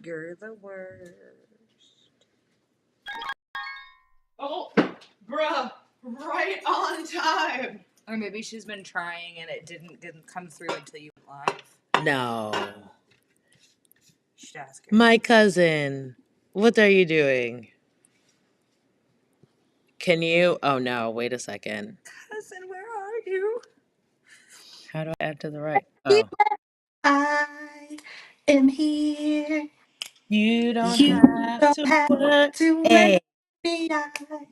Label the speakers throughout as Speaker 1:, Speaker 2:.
Speaker 1: You're the worst.
Speaker 2: Oh, bruh, right on time.
Speaker 1: Or maybe she's been trying and it didn't come through until you went live.
Speaker 3: No.
Speaker 1: You should ask her.
Speaker 3: My cousin, what are you doing? Can you? Oh no, wait a second.
Speaker 1: Cousin, where are you?
Speaker 3: How do I add to the right? Oh.
Speaker 4: I am here.
Speaker 3: You don't
Speaker 4: You
Speaker 3: have
Speaker 4: don't
Speaker 3: to
Speaker 4: have
Speaker 3: work.
Speaker 4: to
Speaker 3: Hey.
Speaker 4: worry. I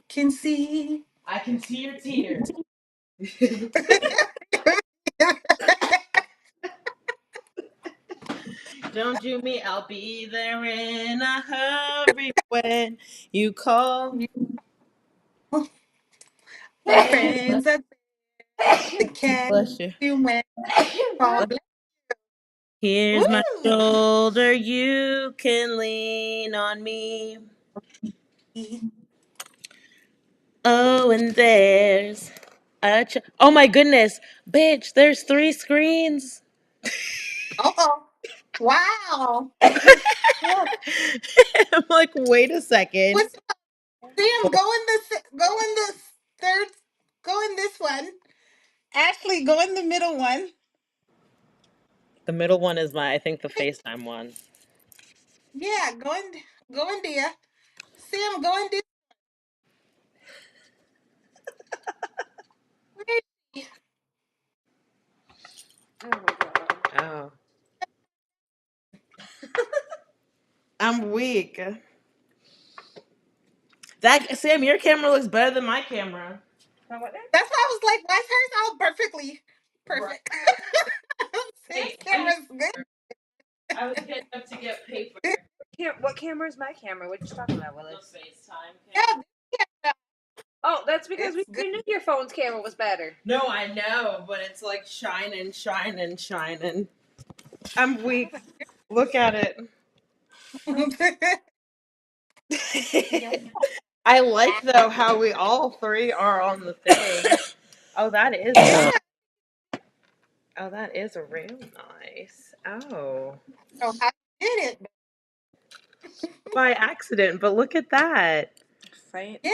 Speaker 4: can see.
Speaker 2: I can see your tears.
Speaker 3: Don't do me, I'll be there in a hurry when you call.
Speaker 4: Friends are the cat
Speaker 3: Bless you.
Speaker 4: you went for.
Speaker 3: Here's my
Speaker 4: Woo!
Speaker 3: shoulder, you can lean on me. Oh, and there's oh my goodness, bitch, there's 3 screens.
Speaker 4: Oh, wow.
Speaker 3: I'm like, wait a second.
Speaker 4: What's Sam? Go in this third. Go in this one. Ashley, go in the middle one.
Speaker 3: The middle one is I think the FaceTime one.
Speaker 4: Yeah, go in there. Sam, go in this.
Speaker 1: Oh my god.
Speaker 3: Oh. I'm weak. That Sam, your camera looks better than my camera.
Speaker 4: That's why I was like, why is hers all perfectly perfect? Sam's camera's good.
Speaker 3: I was getting up to get paper.
Speaker 1: What camera is my camera? What you talking about,
Speaker 3: The
Speaker 1: Willis?
Speaker 3: FaceTime camera.
Speaker 4: Yeah,
Speaker 1: Oh, that's because
Speaker 4: it's
Speaker 1: we
Speaker 4: good.
Speaker 1: knew your phone's camera was better.
Speaker 3: No, I know, but it's like shining. I'm weak. Look at it. I like though how we all 3 are on the thing. Oh, that is
Speaker 4: Yeah.
Speaker 3: oh, that is real nice. Oh,
Speaker 4: So I did it.
Speaker 3: by accident, but look at that.
Speaker 1: Right?
Speaker 4: Yeah.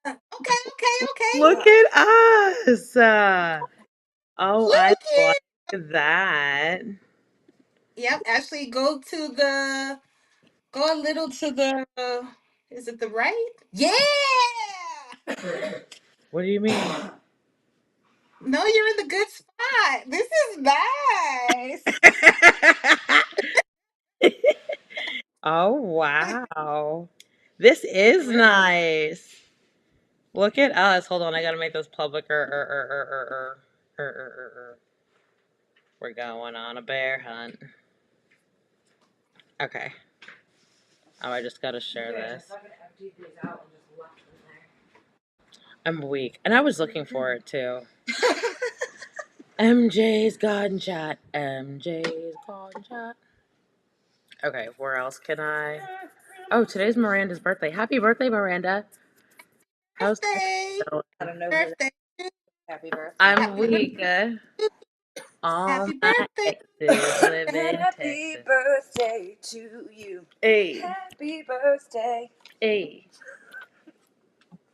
Speaker 4: Okay.
Speaker 3: Look at us. Oh, I
Speaker 4: Look
Speaker 3: like
Speaker 4: it.
Speaker 3: that.
Speaker 4: Yep. Actually, go a little to the. Is it the right? Yeah.
Speaker 3: What do you mean?
Speaker 4: No, you're in the good spot. This is nice.
Speaker 3: Oh, wow. This is nice. Look at us. Hold on, I gotta make this public. We're going on a bear hunt. Okay. Oh, I just gotta share this. I'm weak. And I was looking for it too. MJ's gunshot. MJ's gunshot. Okay, where else can I? Oh, today's Miranda's birthday. Happy birthday, Miranda. How's
Speaker 4: Birthday.
Speaker 3: going?
Speaker 1: I don't know who that.
Speaker 4: Birthday.
Speaker 1: Happy birthday.
Speaker 3: I'm
Speaker 4: Happy
Speaker 3: weak. All
Speaker 4: Happy
Speaker 3: my
Speaker 4: birthday.
Speaker 3: exes live in
Speaker 1: Happy
Speaker 3: Texas.
Speaker 1: birthday to you.
Speaker 3: Hey,
Speaker 1: Happy birthday.
Speaker 3: hey,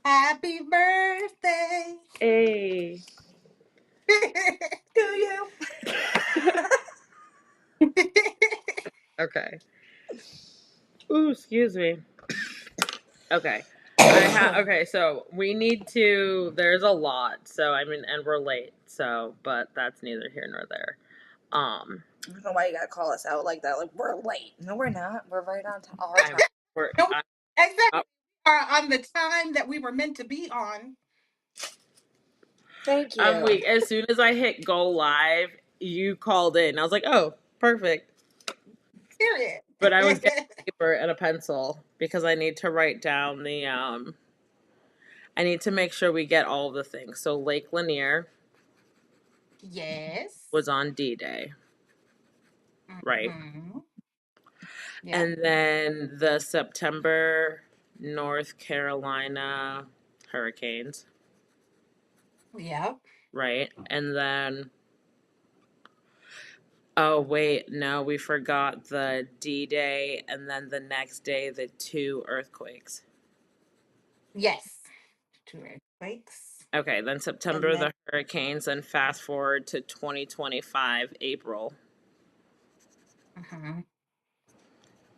Speaker 4: Happy birthday.
Speaker 3: hey.
Speaker 1: To you.
Speaker 3: Okay. Ooh, excuse me. Okay. Okay, so we need to there's a lot. So I mean and we're late. So but that's neither here nor there.
Speaker 1: I don't know why you gotta call us out like that. Like, we're late. No, we're not. We're right on our
Speaker 3: I'm
Speaker 1: time.
Speaker 3: we're
Speaker 4: No, exactly.
Speaker 3: I,
Speaker 4: On the time that we were meant to be on.
Speaker 1: Thank you.
Speaker 3: I'm weak. As soon as I hit go live, you called in. I was like, "Oh, perfect."
Speaker 4: Period.
Speaker 3: But I was getting paper and a pencil because I need to write down I need to make sure we get all the things. So Lake Lanier
Speaker 4: Yes.
Speaker 3: was on D-Day, right?
Speaker 4: Mm-hmm. Yeah.
Speaker 3: And then the September North Carolina hurricanes,
Speaker 4: Yeah.
Speaker 3: right? And then Oh, wait, no, we forgot the D-Day and then the next day, the 2 earthquakes.
Speaker 4: Yes. 2 earthquakes.
Speaker 3: Okay, then
Speaker 4: And
Speaker 3: September,
Speaker 4: then
Speaker 3: the hurricanes, and fast forward to 2025, April.
Speaker 4: we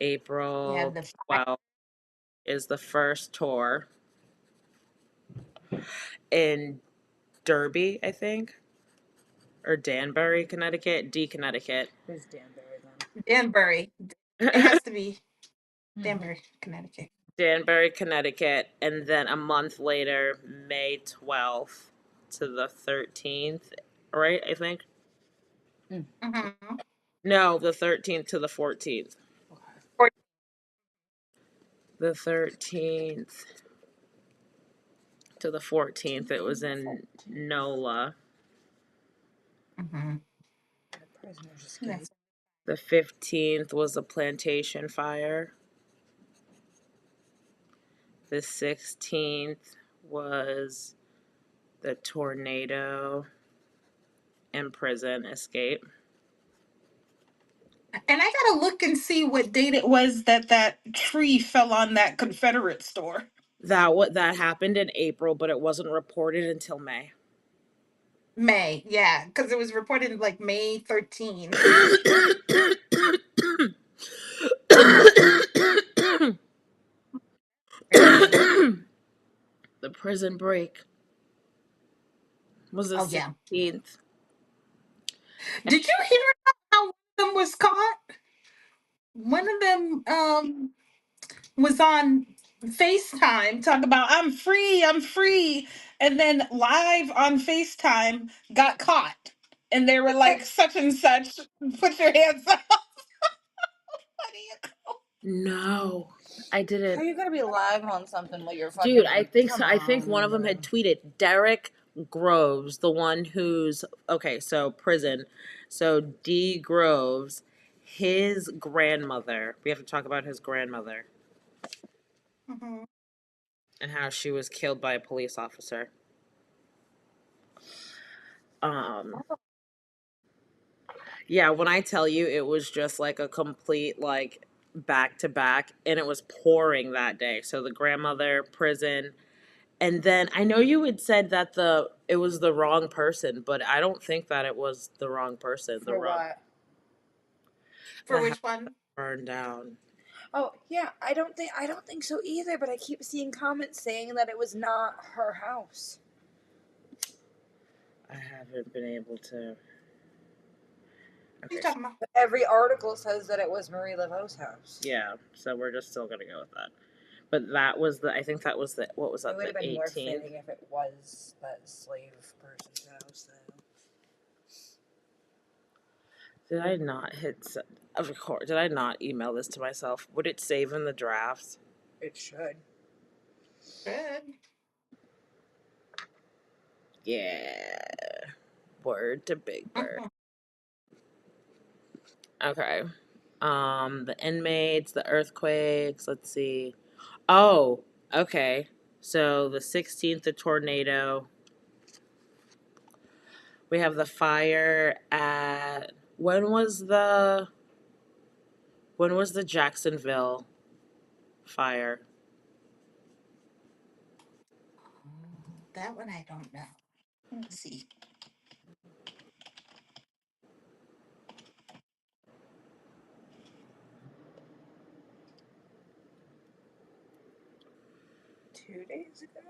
Speaker 3: April
Speaker 4: had the
Speaker 3: 12th is the first tour in Derby, I think, or Danbury, Connecticut, Connecticut.
Speaker 1: Who's Danbury then?
Speaker 4: Danbury. It has to be Danbury, Connecticut.
Speaker 3: Danbury, Connecticut, and then a month later, May 12th to the 13th, right? I think.
Speaker 4: Mm-hmm.
Speaker 3: No, the 13th to the 14th.
Speaker 1: Okay.
Speaker 3: The 13th to the 14th, it was in NOLA.
Speaker 4: Mm-hmm.
Speaker 1: The prisoners escape.
Speaker 4: That's
Speaker 3: The 15th was a plantation fire. The 16th was the tornado and prison escape.
Speaker 4: and I gotta look and see what date it was that tree fell on that Confederate store.
Speaker 3: That happened in April, but it wasn't reported until May.
Speaker 4: May, yeah, because it was reported like May 13. Crazy.
Speaker 3: The prison break was the
Speaker 4: Oh yeah.
Speaker 3: 16th.
Speaker 4: Did you hear how one of them was caught? One of them was on FaceTime talking about I'm free, and then live on FaceTime got caught. And they were like such and such, put your hands up. What do you
Speaker 3: No, I
Speaker 1: How
Speaker 3: didn't.
Speaker 1: you gonna be live on something while you're fucking?
Speaker 3: Dude, I think so.
Speaker 1: Come
Speaker 3: I think one of them had
Speaker 1: on.
Speaker 3: tweeted Derek Groves, the one who's okay. So prison. So D Groves, his grandmother. We have to talk about his grandmother
Speaker 4: Mhm.
Speaker 3: and how she was killed by a police officer. Yeah, when I tell you it was just like a complete like back to back, and it was pouring that day. So the grandmother, prison. And then I know you had said that it was the wrong person, but I don't think that it was the wrong person.
Speaker 1: For what?
Speaker 4: For
Speaker 3: The house
Speaker 4: which one?
Speaker 3: burned down.
Speaker 1: Oh yeah, I don't think so either. But I keep seeing comments saying that it was not her house.
Speaker 3: I haven't been able to.
Speaker 4: What are you
Speaker 3: Okay,
Speaker 4: talking about?
Speaker 1: But every article says that it was Marie Laveau's house.
Speaker 3: yeah. So we're just still gonna go with that. But that was the. I think that was the. What was
Speaker 1: It
Speaker 3: that?
Speaker 1: would have
Speaker 3: The
Speaker 1: been more
Speaker 3: 18th.
Speaker 1: fitting if it was that slave person's house, though.
Speaker 3: Did I not hit? Of course. Did I not email this to myself? Would it save in the drafts?
Speaker 1: It should.
Speaker 4: Good.
Speaker 3: Yeah. Word to Big Bird.
Speaker 4: Mhm.
Speaker 3: Okay. The inmates, the earthquakes. Let's see. Oh, okay. So the 16th, the tornado. We have the fire at when was the Jacksonville fire?
Speaker 4: That one I don't know. Let's see.
Speaker 1: Two days ago.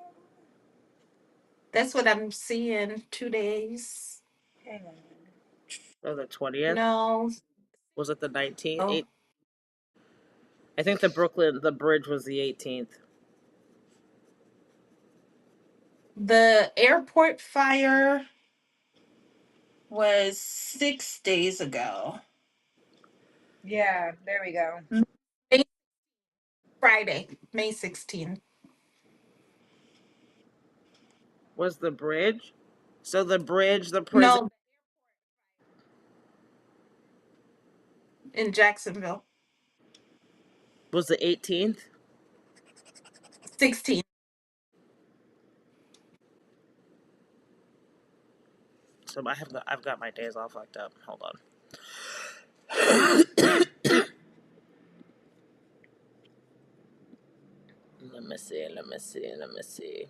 Speaker 4: That's what I'm seeing. 2 days.
Speaker 1: Hang on.
Speaker 3: Oh, the 20th?
Speaker 4: No.
Speaker 3: Was it the 19th?
Speaker 4: Oh,
Speaker 3: I think the bridge was the 18th.
Speaker 4: the airport fire was 6 days ago.
Speaker 1: Yeah, there we go.
Speaker 4: May- Friday, May 16th.
Speaker 3: Was the bridge? So the bridge, the prison
Speaker 4: No, in Jacksonville.
Speaker 3: was the 18th?
Speaker 4: 16th.
Speaker 3: So I've got my days all fucked up. Hold on. Let me see.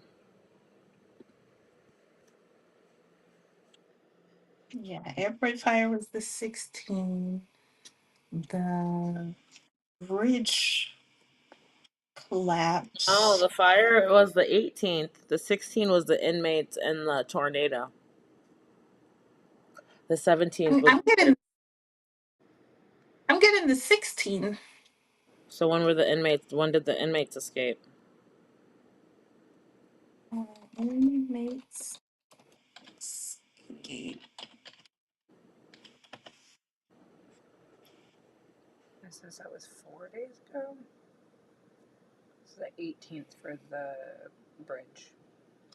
Speaker 4: Yeah, airport fire was the 16th. The bridge
Speaker 3: Oh,
Speaker 4: collapse.
Speaker 3: the fire was the 18th. The 16th was the inmates and the tornado. The 17th
Speaker 4: I'm,
Speaker 3: was.
Speaker 4: I'm getting I'm getting the 16.
Speaker 3: So when were the inmates? When did the inmates escape?
Speaker 4: Inmates escape.
Speaker 1: It says that was 4 days ago. It's the 18th for the bridge.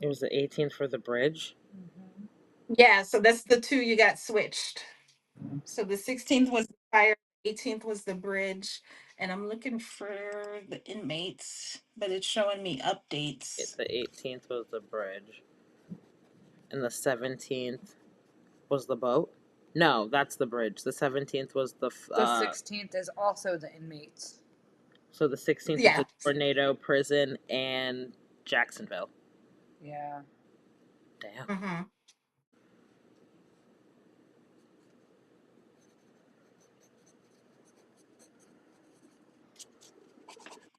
Speaker 3: It was the 18th for the bridge.
Speaker 1: Mm-hmm.
Speaker 4: Yeah, so that's the two you got switched. So the 16th was the fire, 18th was the bridge, and I'm looking for the inmates, but it's showing me updates.
Speaker 3: The 18th was the bridge, and the 17th was the boat. No, that's the bridge. The 17th was the.
Speaker 1: The 16th is also the inmates.
Speaker 3: So the 16th is
Speaker 4: Yeah.
Speaker 3: the tornado, prison, and Jacksonville.
Speaker 1: Yeah.
Speaker 3: Damn.
Speaker 4: Mm-hmm.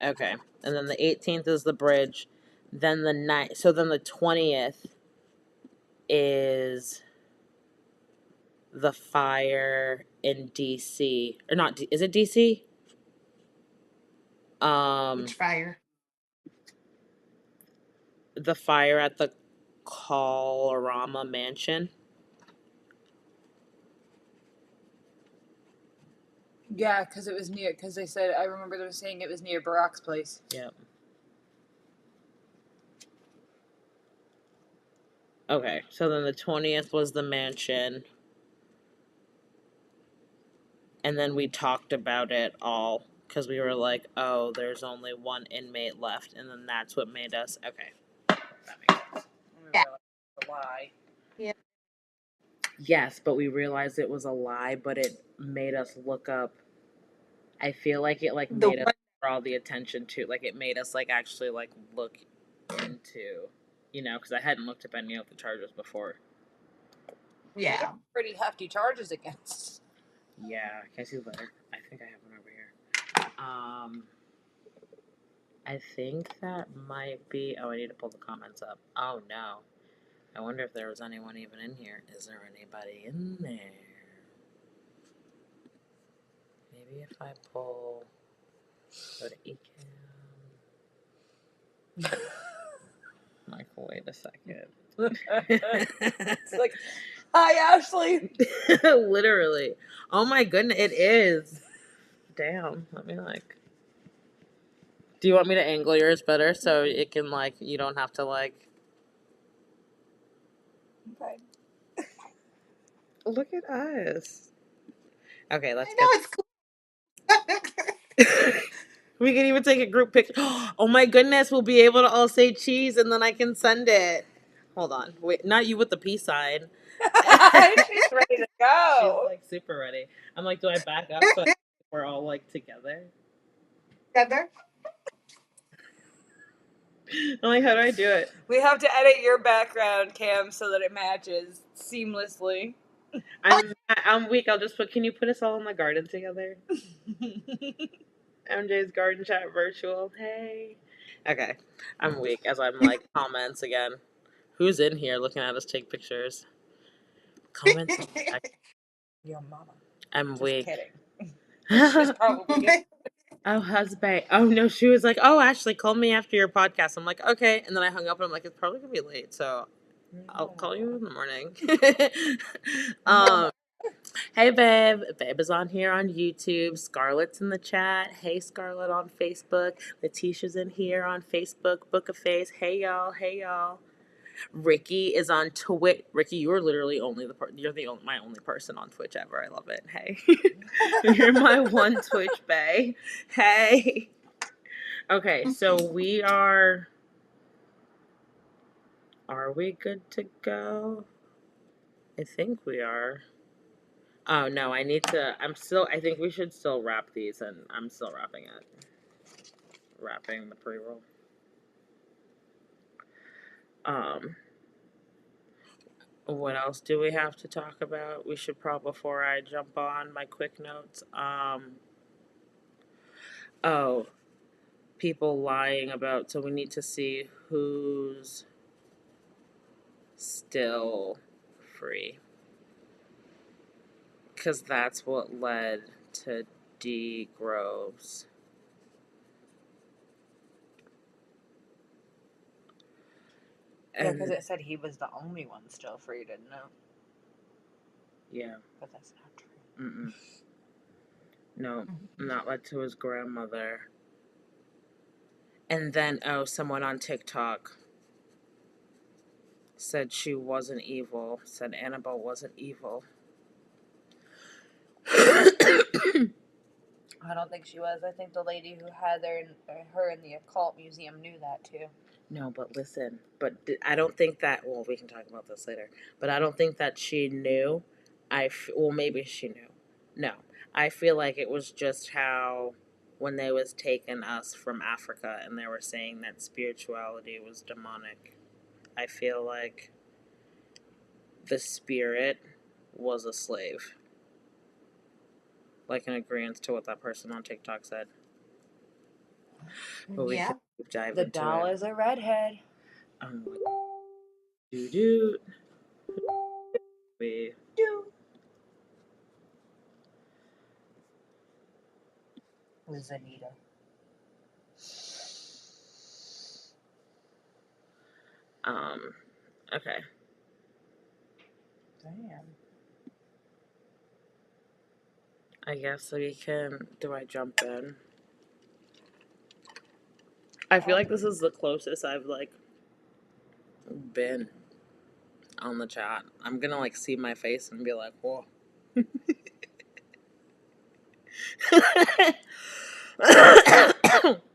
Speaker 3: Okay, and then the 18th is the bridge. Then the night. So then the 20th is the fire in DC, or not? Is it DC?
Speaker 4: Which fire?
Speaker 3: The fire at the Colorama Mansion.
Speaker 1: Yeah, because it was near. Because they said, I remember them saying it was near Barack's place.
Speaker 3: Yep. Okay, so then the 20th was the mansion. And then we talked about it all because we were like, oh, there's only one inmate left. And then that's what made us, okay, that makes sense.
Speaker 1: We
Speaker 4: Yeah.
Speaker 1: realized it was a lie.
Speaker 4: Yeah.
Speaker 3: Yes, but we realized it was a lie, but it made us look up. I feel like it like
Speaker 4: The
Speaker 3: made us
Speaker 4: one.
Speaker 3: draw the attention to, like it made us like actually like look into, because I hadn't looked up any of the charges before.
Speaker 4: Yeah.
Speaker 1: Pretty hefty charges against.
Speaker 3: Yeah, can I see the letter? I think I have one over here. I think that might be. Oh, I need to pull the comments up. Oh no. I wonder if there was anyone even in here. Is there anybody in there? Maybe if I pull. Go to Ecam. Michael, wait a second.
Speaker 1: It's like, hi, Ashley.
Speaker 3: Literally. Oh my goodness, it is. Damn. Let me like. Do you want me to angle yours better so it can like you don't have to like.
Speaker 1: Okay.
Speaker 3: Look at us. Okay, let's
Speaker 4: I
Speaker 3: get.
Speaker 4: know it's cool.
Speaker 3: We can even take a group picture. Oh my goodness, we'll be able to all say cheese and then I can send it. Hold on. Wait, not you with the peace sign.
Speaker 1: She's ready to go.
Speaker 3: She's like super ready. I'm like, do I back up so we're all like together?
Speaker 4: Together.
Speaker 3: I'm like, how do I do it?
Speaker 1: We have to edit your background, Cam, so that it matches seamlessly.
Speaker 3: I'm weak. I'll just put. Can you put us all in the garden together? MJ's garden chat virtual. Hey. Okay, I'm weak as I'm like comments again. Who's in here looking at us take pictures? Comments.
Speaker 1: Your mama.
Speaker 3: I'm
Speaker 1: Just
Speaker 3: weak.
Speaker 1: kidding. She's probably.
Speaker 3: Oh, husband. Oh, no, she was like, oh, Ashley, call me after your podcast. I'm like, okay. And then I hung up and I'm like, it's probably going to be late. So I'll call you in the morning. Hey, babe. Babe is on here on YouTube. Scarlett's in the chat. Hey, Scarlett on Facebook. Letitia's in here on Facebook. Book a Face. Hey, y'all. Hey, y'all. Ricky is on Twitch. Ricky, you are literally you're my only person on Twitch ever. I love it. Hey, you're my one Twitch bae. Hey. Okay, so we are. Are we good to go? I think we are. Oh no, I think we should still wrap these, and I'm still wrapping it. Wrapping the pre-roll. What else do we have to talk about? We should probably, before I jump on my quick notes, oh, people lying about, so we need to see who's still free. Because that's what led to D. Groves.
Speaker 1: Yeah, because it said he was the only one still free, didn't it?
Speaker 3: Yeah.
Speaker 1: But that's not true.
Speaker 3: Mm-mm. No, not led to his grandmother. And then, someone on TikTok said she wasn't evil, said Annabelle wasn't evil.
Speaker 1: I don't think she was. I think the lady who had her in the occult museum knew that too.
Speaker 3: No, but listen, I don't think that, well, we can talk about this later, but I don't think that she knew. Well, maybe she knew. No, I feel like it was just how, when they was taking us from Africa and they were saying that spirituality was demonic, I feel like the spirit was a slave. Like in agreement to what that person on TikTok said. But we can dive
Speaker 1: The
Speaker 3: into
Speaker 1: doll
Speaker 3: it.
Speaker 1: is a redhead.
Speaker 3: Do. We
Speaker 1: Do. Was Anita.
Speaker 3: Okay.
Speaker 1: Damn.
Speaker 3: I guess we can. Do I jump in? I feel like this is the closest I've been on the chat. I'm gonna see my face and be like, whoa.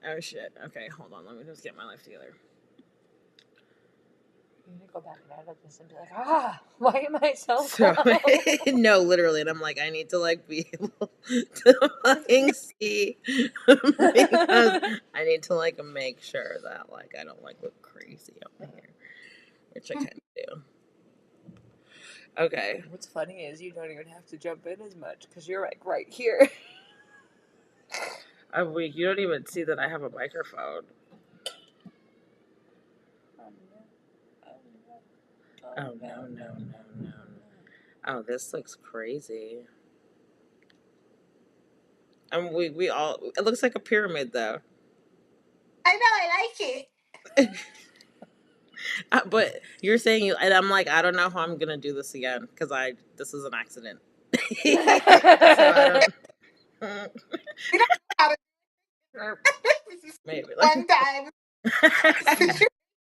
Speaker 3: Oh shit. Okay, hold on. Let me just get my life together.
Speaker 1: You need to go back and edit this and be like, why am I so
Speaker 3: No, literally, and I'm like, I need to be able to fucking see because I need to make sure that I don't look crazy over here, which I kind of do. Okay.
Speaker 1: What's funny is you don't even have to jump in as much because you're right here.
Speaker 3: You don't even see that I have a microphone. Oh, no. Oh, this looks crazy. And we all, it looks like a pyramid though.
Speaker 4: I know, I like it.
Speaker 3: But you're saying and I'm like, I don't know how I'm gonna do this again because this is an accident. So I don't.
Speaker 4: We don't know how to
Speaker 3: Maybe
Speaker 4: one time.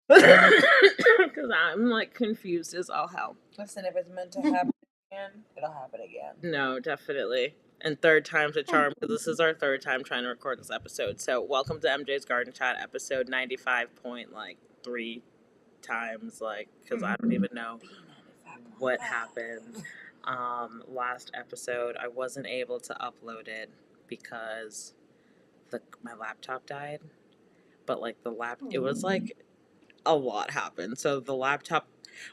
Speaker 3: Because I'm confused as all hell.
Speaker 1: Listen, if it's meant to happen again, it'll happen again.
Speaker 3: No, definitely. And third time's a charm because this is our third time trying to record this episode. So welcome to MJ's Garden Chat, episode 95.3 times, because I don't even know what happened. Last episode I wasn't able to upload it because my laptop died. But it was a lot happened. So the laptop,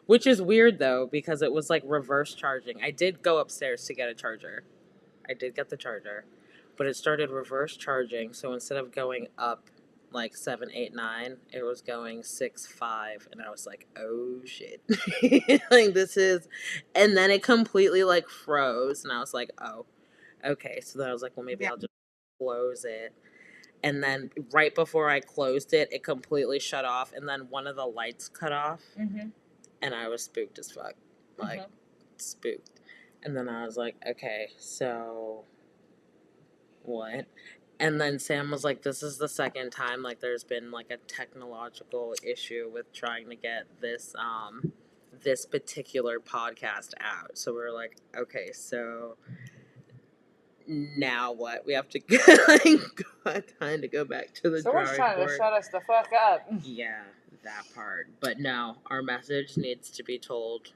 Speaker 3: which is weird though because it was reverse charging. I did go upstairs to get a charger. I did get the charger, but it started reverse charging. So instead of going up 7, 8, 9, it was going 6, 5, and I was like, oh shit. This is, and then it completely froze, and I was like, oh, okay. So then I was like, well, maybe I'll just close it. And then right before I closed it, it completely shut off, and then one of the lights cut off, and I was spooked as fuck, spooked. And then I was like, okay, so what? And then Sam was like, this is the second time there's been a technological issue with trying to get this this particular podcast out. So we were like, okay, so now what? We have to kind of go back to the drawing board.
Speaker 1: Someone's trying to shut us the fuck up.
Speaker 3: Yeah, that part. But no, our message needs to be told.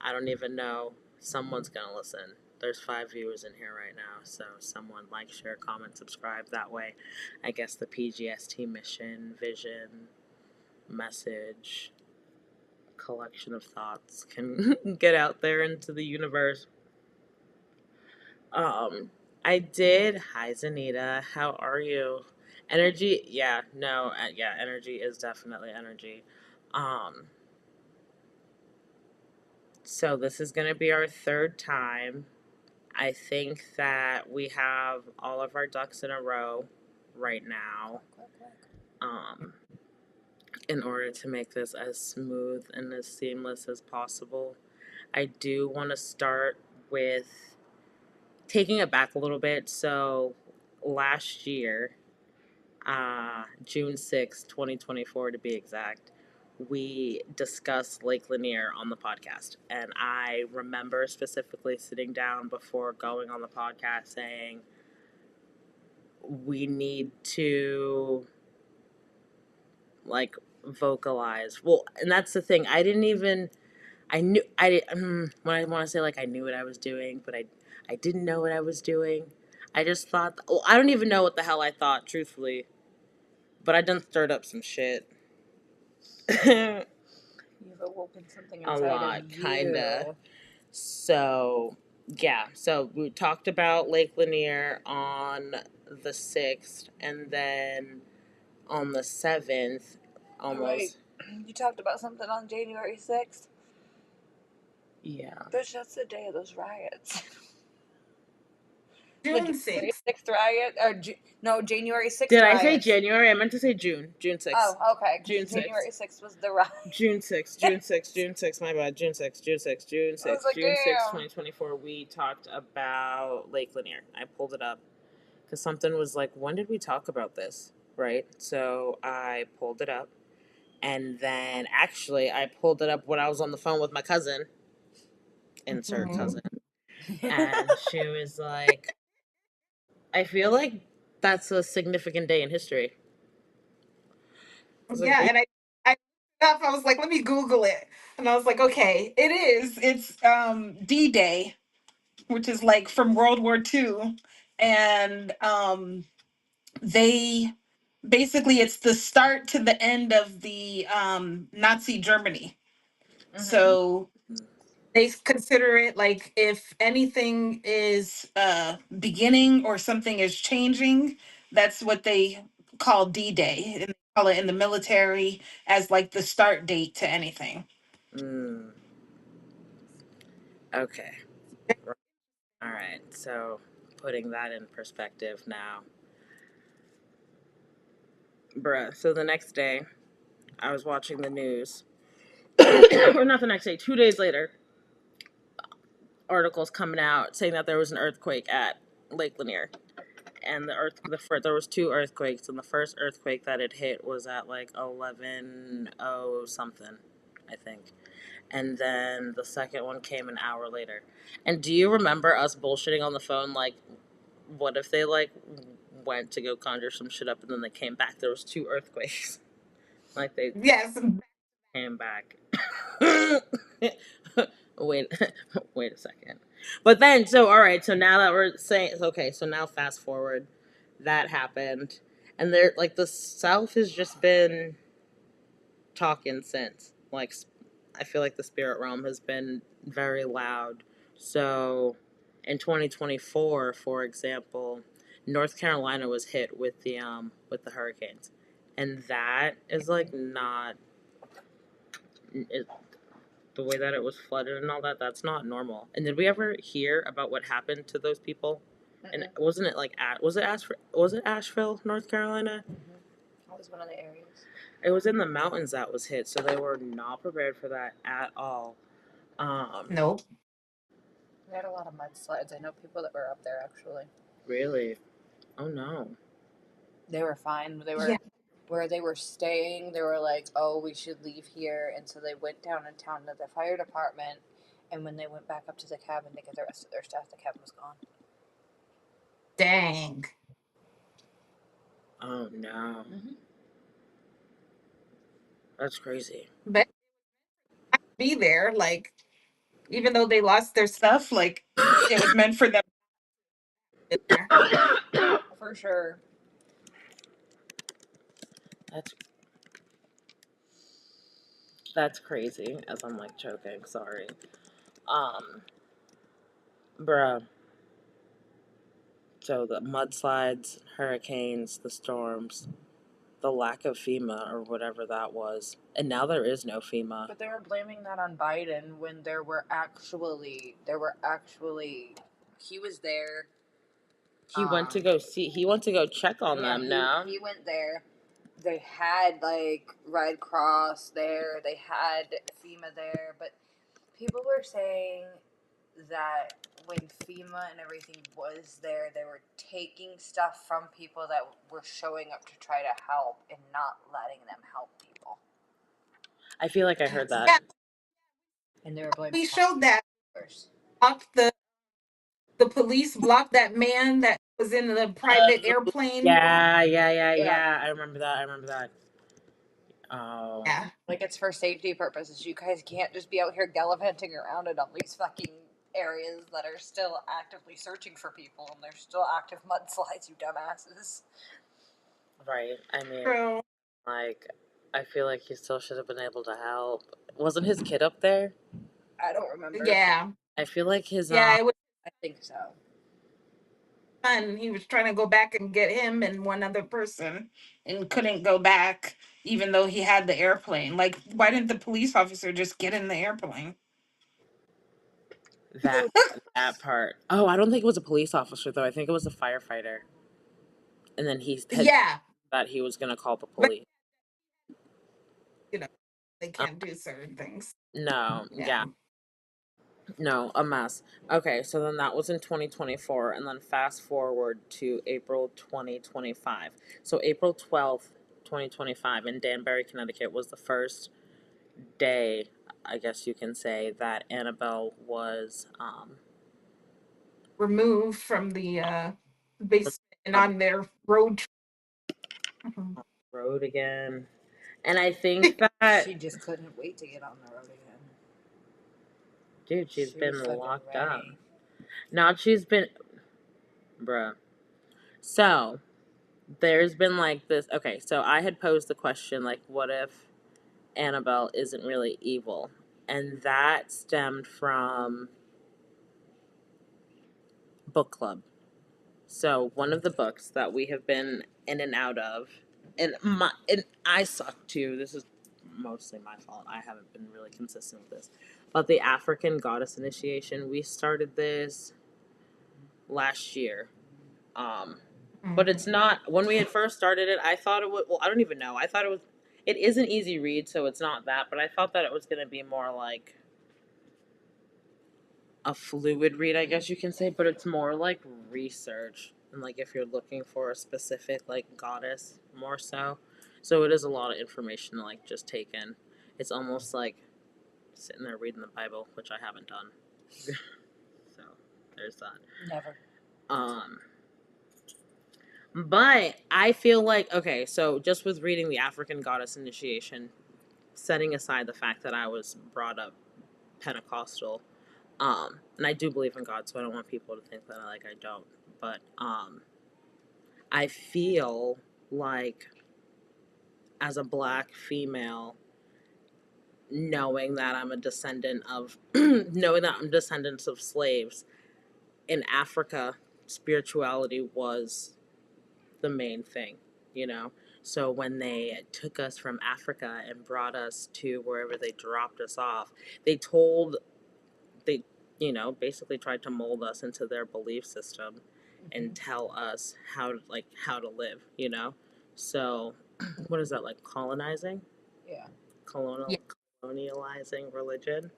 Speaker 3: I don't even know. Someone's gonna listen. there's 5 viewers in here right now. So someone like, share, comment, subscribe. That way, I guess the PGST mission, vision, message, collection of thoughts can get out there into the universe. I did. Hi, Zanita. How are you? Energy, yeah, no, yeah, energy is definitely energy. Um, so this is going to be our third time. I think that we have all of our ducks in a row right now. Um, in order to make this as smooth and as seamless as possible, I do want to start with taking it back a little bit. So last year, June 6th, 2024 to be exact, we discussed Lake Lanier on the podcast. And I remember specifically sitting down before going on the podcast saying, we need to like vocalize. Well, and that's the thing. I knew, when I want to say like I knew what I was doing, but I didn't know what I was doing. I just thought, well, I don't even know what the hell I thought, truthfully. But I done stirred up some shit.
Speaker 1: You've awoken something
Speaker 3: A
Speaker 1: inside
Speaker 3: lot,
Speaker 1: of you.
Speaker 3: kinda. So, yeah. So we talked about Lake Lanier on the 6th, and then on the 7th, almost.
Speaker 1: Wait, you talked about something on January 6th?
Speaker 3: Yeah.
Speaker 1: Bitch, that's the day of those riots.
Speaker 4: June
Speaker 1: The
Speaker 4: 6th.
Speaker 1: 6th riot? Or no, January 6th
Speaker 3: Did
Speaker 1: riot.
Speaker 3: I say January? I meant to say June. June 6th.
Speaker 1: Oh, okay.
Speaker 3: June 6th.
Speaker 1: January 6th was the riot.
Speaker 3: June 6th, June 6th, June 6th, my bad. June 6th, June 6th, June 6th,
Speaker 1: I was like,
Speaker 3: June 6th,
Speaker 1: damn.
Speaker 3: 2024. We talked about Lake Lanier. I pulled it up because something was like, when did we talk about this? Right? So I pulled it up. And then actually, I pulled it up when I was on the phone with my cousin. Insert cousin. And she was like, I feel like that's a significant day in history.
Speaker 4: Yeah,
Speaker 3: like,
Speaker 4: and I was like, let me Google it. And I was like, okay, it is. It's D-Day, which is like from World War II. And they basically it's the start to the end of the Nazi Germany. So they consider it like if anything is beginning or something is changing, that's what they call D-Day. And they call it in the military as like the start date to anything.
Speaker 3: Okay. All right. So putting that in perspective now. Bruh. So the next day, I was watching the news. Or not the next day, 2 days later, articles coming out saying that there was an earthquake at Lake Lanier. And there was 2 earthquakes, and the first earthquake that it hit was at like 11:00 something, I think. And then the second one came an hour later. And do you remember us bullshitting on the phone like, what if they like went to go conjure some shit up and then they came back? There was 2 earthquakes. Like they
Speaker 4: Yes.
Speaker 3: came back. wait wait a second. But then, so all right, so now that we're saying, okay, so now fast forward, that happened, and there, like, the South has just been talking since. Like, I feel like the spirit realm has been very loud. So in 2024, for example, North Carolina was hit with the hurricanes, and that is like not it, the way that it was flooded and all that. That's not normal. And did we ever hear about what happened to those people? And wasn't it like was it Asheville, North Carolina?
Speaker 1: That was one of the areas.
Speaker 3: It was in the mountains that was hit, so they were not prepared for that at all.
Speaker 4: Nope.
Speaker 1: We had a lot of mudslides. I know people that were up there actually.
Speaker 3: Really? Oh no.
Speaker 1: They were fine. They were where they were staying. They were like, "Oh, we should leave here," and so they went down in town to the fire department. And when they went back up to the cabin to get the rest of their stuff, the cabin was gone.
Speaker 4: Dang.
Speaker 3: Oh no. That's crazy.
Speaker 4: But be there, like, even though they lost their stuff, like It was meant for them.
Speaker 1: For sure.
Speaker 3: That's crazy. As I'm like choking, sorry. Bruh. So the mudslides, hurricanes, the storms, the lack of FEMA or whatever that was, and now there is no FEMA.
Speaker 1: But they were blaming that on Biden when there were actually he was there.
Speaker 3: He went to go see. He went to go check on them. No,
Speaker 1: he went there. They had like Red Cross there. They had FEMA there, but people were saying that when FEMA and everything was there, they were taking stuff from people that were showing up to try to help and not letting them help people.
Speaker 3: I feel like I heard that.
Speaker 4: Yeah.
Speaker 1: And they were blaming.
Speaker 4: We showed that. Blocked the police blocked that man that was in the private airplane.
Speaker 3: Yeah. I remember that. Oh.
Speaker 4: Yeah.
Speaker 1: Like, it's for safety purposes. You guys can't just be out here gallivanting around in all these fucking areas that are still actively searching for people, and there's still active mudslides, you dumbasses.
Speaker 3: Right. I mean,
Speaker 4: True.
Speaker 3: like, I feel like he still should have been able to help. Wasn't his kid up there?
Speaker 1: I don't remember.
Speaker 4: Yeah.
Speaker 3: I feel like his.
Speaker 4: Yeah, it was.
Speaker 1: I think so.
Speaker 4: Fun. He was trying to go back and get him and one other person, and couldn't go back, even though he had the airplane. Like, why didn't the police officer just get in the airplane?
Speaker 3: That part. Oh, I don't think it was a police officer though. I think it was a firefighter. And then he said that he was gonna call the police.
Speaker 4: But, you know, they can't do certain things.
Speaker 3: No, yeah. No, a mess. Okay, so then that was in 2024, and then fast forward to April 2025. So April 12th, 2025, in Danbury, Connecticut, was the first day, I guess you can say, that Annabelle was
Speaker 4: removed from the basement and on their road trip.
Speaker 3: Road again. And I think that
Speaker 1: she just couldn't wait to get on the road again.
Speaker 3: Dude, she's been locked up. Now she's been... Bruh. So, there's been like this... Okay, so I had posed the question, like, what if Annabelle isn't really evil? And that stemmed from book club. So, one of the books that we have been in and out of, and I suck too. This is mostly my fault. I haven't been really consistent with this. But the African Goddess Initiation, we started this last year. But it's not, when we had first started it, I thought it would, well, I don't even know. I thought it is an easy read, so it's not that, but I thought that it was going to be more like a fluid read, I guess you can say, but it's more like research. And like if you're looking for a specific like goddess, more so. So it is a lot of information to like just take in. It's almost like sitting there reading the Bible, which I haven't done. So there's that.
Speaker 1: Never.
Speaker 3: But I feel like, okay, so just with reading the African Goddess Initiation, setting aside the fact that I was brought up Pentecostal, and I do believe in God, so I don't want people to think that I don't, but I feel like as a black female, knowing that I'm a descendant of descendants of slaves in Africa, spirituality was the main thing, you know. So when they took us from Africa and brought us to wherever they dropped us off, they basically tried to mold us into their belief system and tell us how to live, you know. So what is that, like colonizing?
Speaker 1: Yeah.
Speaker 3: Colonializing religion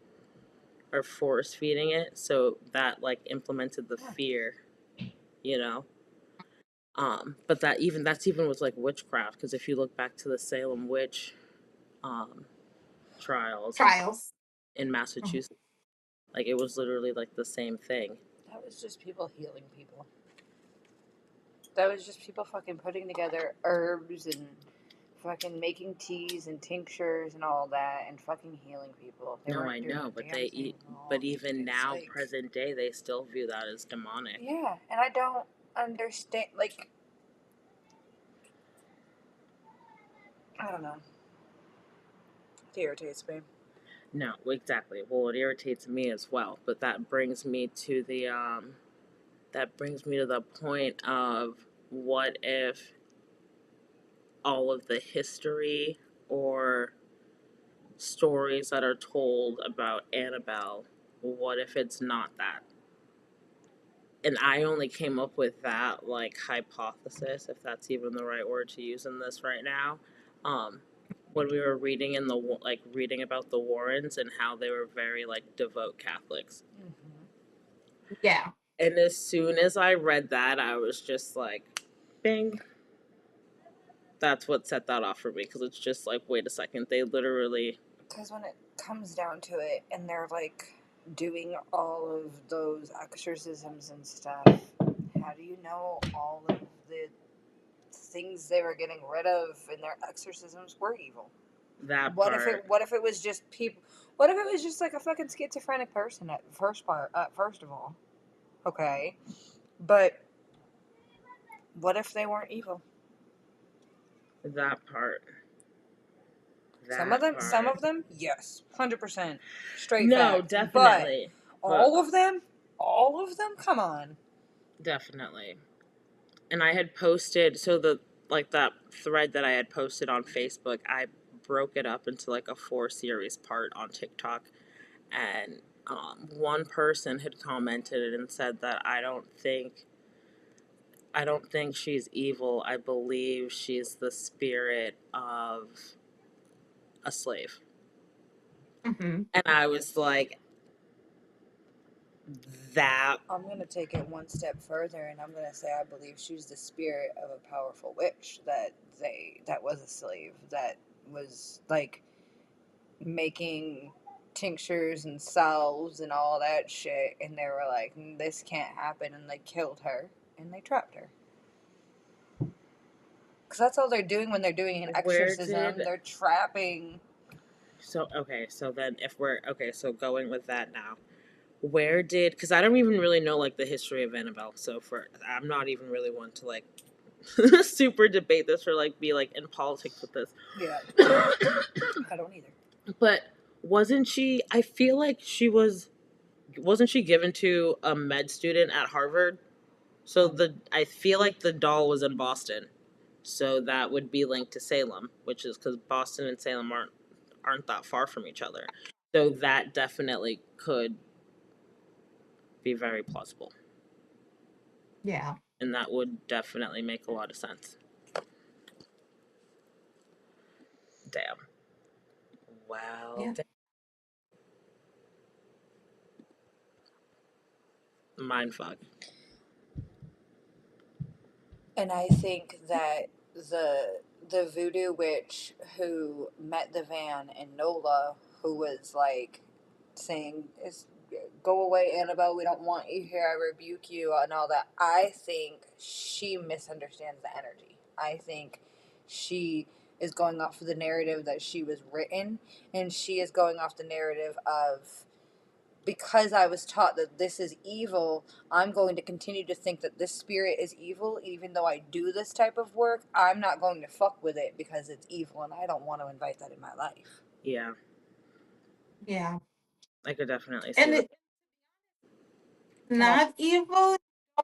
Speaker 3: or force feeding it, so that like implemented the fear, you know. But that's even with like witchcraft, because if you look back to the Salem witch trials in Massachusetts, like it was literally like the same thing.
Speaker 1: That was just people healing people. That was just people fucking putting together herbs and fucking making teas and tinctures and all that and fucking healing people. They
Speaker 3: No,
Speaker 1: weren't
Speaker 3: I
Speaker 1: doing
Speaker 3: know,
Speaker 1: a
Speaker 3: but
Speaker 1: damn
Speaker 3: they
Speaker 1: thing
Speaker 3: eat.
Speaker 1: wrong.
Speaker 3: But even
Speaker 1: It's
Speaker 3: now,
Speaker 1: like,
Speaker 3: present day, they still view that as demonic.
Speaker 1: yeah, and I don't understand. Like, I don't know. It irritates me.
Speaker 3: No, exactly. Well, it irritates me as well. But that brings me to the point of what if all of the history or stories that are told about Annabelle, what if it's not that? And I only came up with that like hypothesis, if that's even the right word to use in this right now, when we were reading reading about the Warrens and how they were very like devout Catholics.
Speaker 1: Mm-hmm.
Speaker 4: Yeah.
Speaker 3: And as soon as I read that, I was just like, bing. That's what set that off for me, because it's just like, wait a second, they literally.
Speaker 1: Because when it comes down to it, and they're like doing all of those exorcisms and stuff, how do you know all of the things they were getting rid of in their exorcisms were evil?
Speaker 3: That
Speaker 1: What
Speaker 3: part.
Speaker 1: What if it was just people? What if it was just like a fucking schizophrenic person at first of all, okay, but what if they weren't evil?
Speaker 3: That part.
Speaker 1: Some of them, yes, 100% straight
Speaker 3: No,
Speaker 1: fact.
Speaker 3: definitely.
Speaker 1: But all of them, come on.
Speaker 3: Definitely. And I had posted, so that thread that I had posted on Facebook, I broke it up into like a 4 series part on TikTok, and one person had commented and said that I don't think she's evil. I believe she's the spirit of a slave.
Speaker 4: Mm-hmm.
Speaker 3: And I was like, that.
Speaker 1: I'm going to take it one step further, and I'm going to say I believe she's the spirit of a powerful witch that was a slave, that was like making tinctures and salves and all that shit, and they were like, this can't happen, and they killed her and they trapped her. Because that's all they're doing when they're doing an exorcism. They're trapping.
Speaker 3: So then if we're so going with that now, where did, because I don't even really know like the history of Annabelle, so I'm not even really one to like super debate this or like be like in politics with this.
Speaker 1: Yeah. I don't either.
Speaker 3: But wasn't she, I feel like wasn't she given to a med student at Harvard? So I feel like the doll was in Boston. So that would be linked to Salem, which is because Boston and Salem aren't that far from each other. So that definitely could be very plausible.
Speaker 4: Yeah.
Speaker 3: And that would definitely make a lot of sense. Damn. Wow.
Speaker 4: Yeah.
Speaker 3: Mindfuck.
Speaker 1: And I think that the voodoo witch who met the van and Nola, who was like saying, "Go away, Annabelle. We don't want you here. I rebuke you," and all that. I think she misunderstands the energy. I think she is going off of the narrative that she was written, and she is going off the narrative of, because I was taught that this is evil, I'm going to continue to think that this spirit is evil, even though I do this type of work. I'm not going to fuck with it because it's evil, and I don't want to invite that in my life.
Speaker 3: Yeah.
Speaker 4: Yeah.
Speaker 3: I could definitely see
Speaker 4: And
Speaker 3: that.
Speaker 4: it's not evil. You